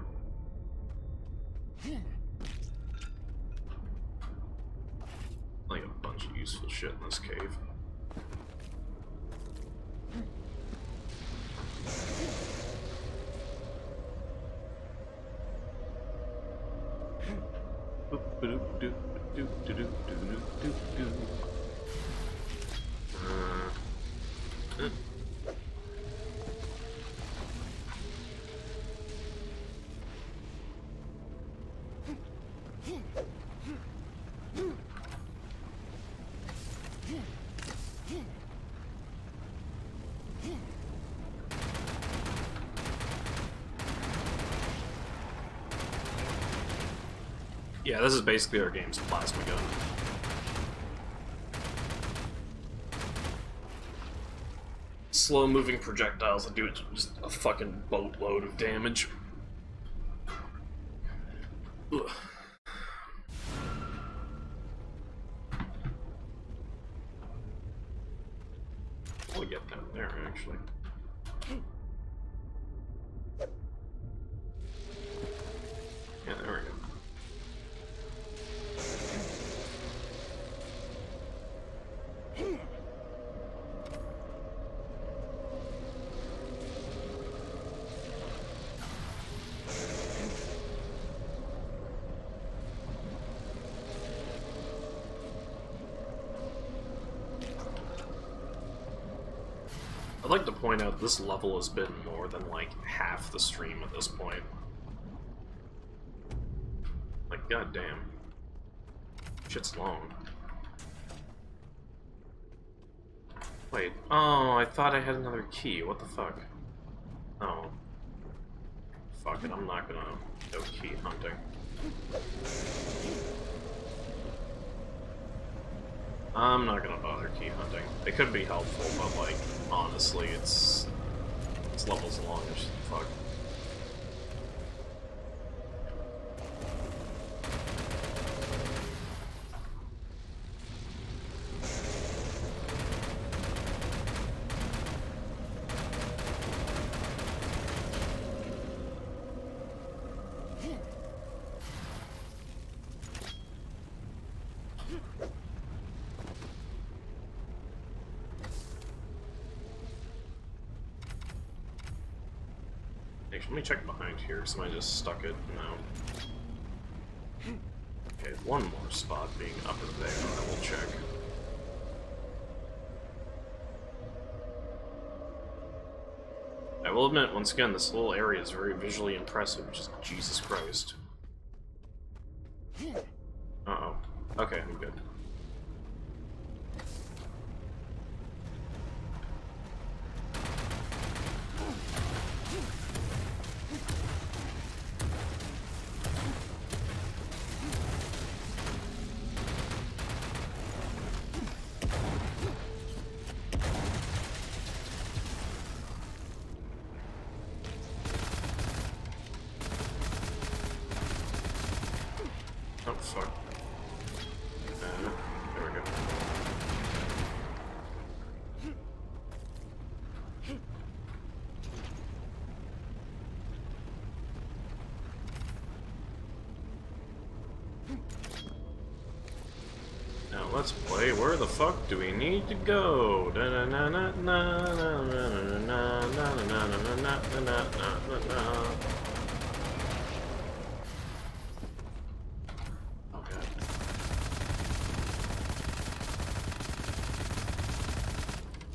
Like a bunch of useful shit in this cave. Yeah, this is basically our game's plasma gun. Slow-moving projectiles that do just a fucking boatload of damage. Ugh. I'll get down there, actually. Yeah, there we go. I'd like to point out this level has been more than like half the stream at this point. Like, goddamn. Shit's long. Wait, oh, I thought I had another key. What the fuck? Oh. Fuck it, I'm not gonna go key hunting. I'm not gonna bother key hunting. It could be helpful, but like, honestly, this level's long as fuck. Actually, let me check behind here. Somebody just stuck it. No. Okay, one more spot being upper there. I will check. I will admit, once again, this little area is very visually impressive, just Jesus Christ. Uh-oh. Okay, I'm good. Oh, fuck. There we go. Now let's play Where the Fuck Do We Need to Go?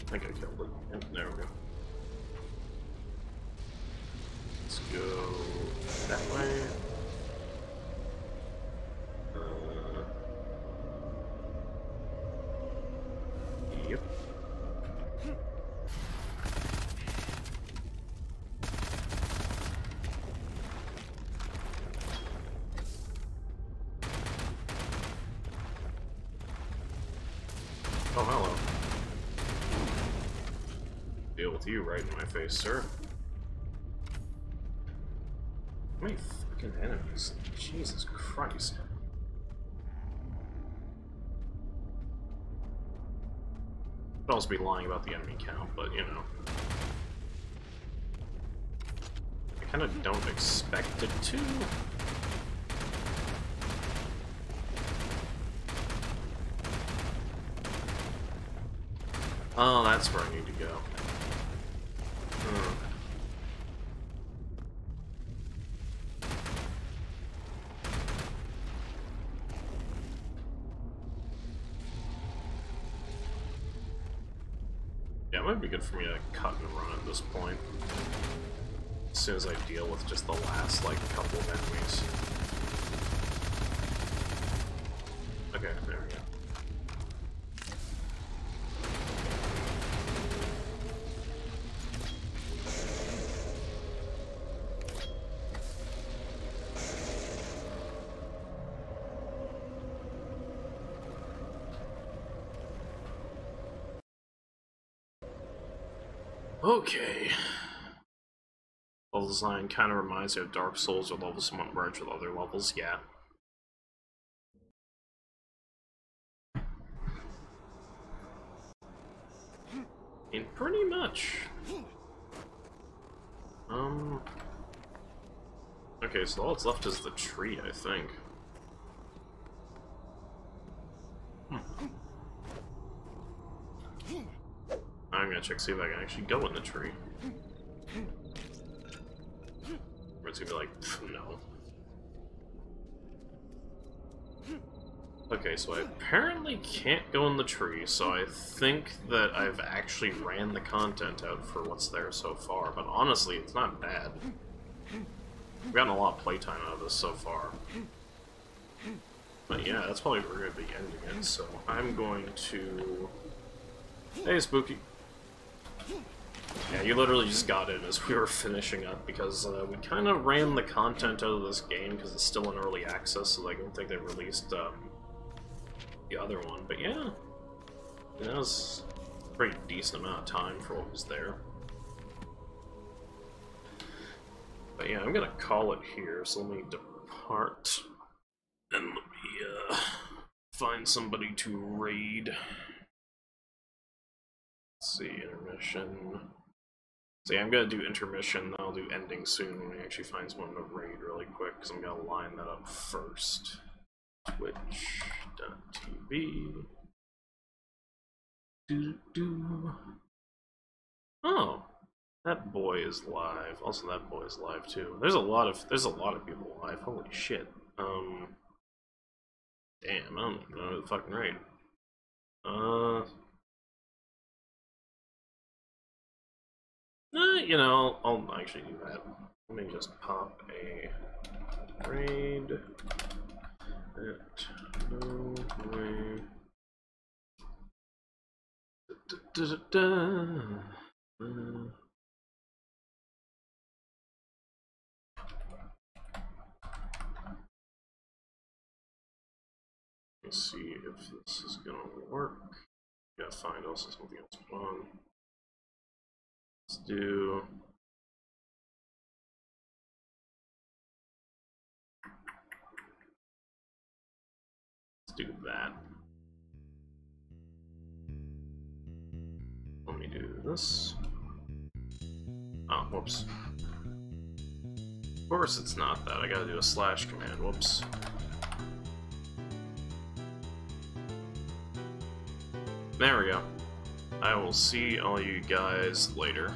I think I killed it. Yep, there we go. Let's go that way. Yep. Oh, hello. Deal with you right in my face, sir. How many fucking enemies? Jesus Christ. I'd also be lying about the enemy count, but you know. I kind of don't expect it to. Oh, that's where I need to go. Yeah, it might be good for me to cut and run at this point. As soon as I deal with just the last, like, couple of enemies. Okay, there we go. Okay. Level design kind of reminds me of Dark Souls, or levels somewhat merge with other levels, yeah. And pretty much. Okay, so all that's left is the tree, I think. I'm gonna check, see if I can actually go in the tree. Or it's gonna be like, no. Okay, so I apparently can't go in the tree, so I think that I've actually ran the content out for what's there so far, but honestly, it's not bad. I've gotten a lot of playtime out of this so far. But yeah, that's probably where we're going to be ending it, so I'm going to... Hey, Spooky. Yeah, you literally just got in as we were finishing up, because we kind of ran the content out of this game, because it's still in early access, so I don't think they released the other one. But yeah, it was a pretty decent amount of time for what was there. But yeah, I'm gonna call it here, so let me depart, and let me find somebody to raid. Let's see, intermission. See, I'm gonna do intermission, then I'll do ending soon when we actually find someone to raid really quick, because I'm gonna line that up first. Twitch.tv. Oh, That boy is live. Also, that boy is live too. There's a lot of people live. Holy shit. Damn, I don't even know the fucking raid. You know, I'll actually do that. Let me just pop a raid. No way. Let's see if this is gonna work. Gotta find also something else fun. Let's do. Let's do that. Let me do this. Oh, whoops. Of course it's not that. I gotta do a slash command. Whoops. There we go. I will see all you guys later.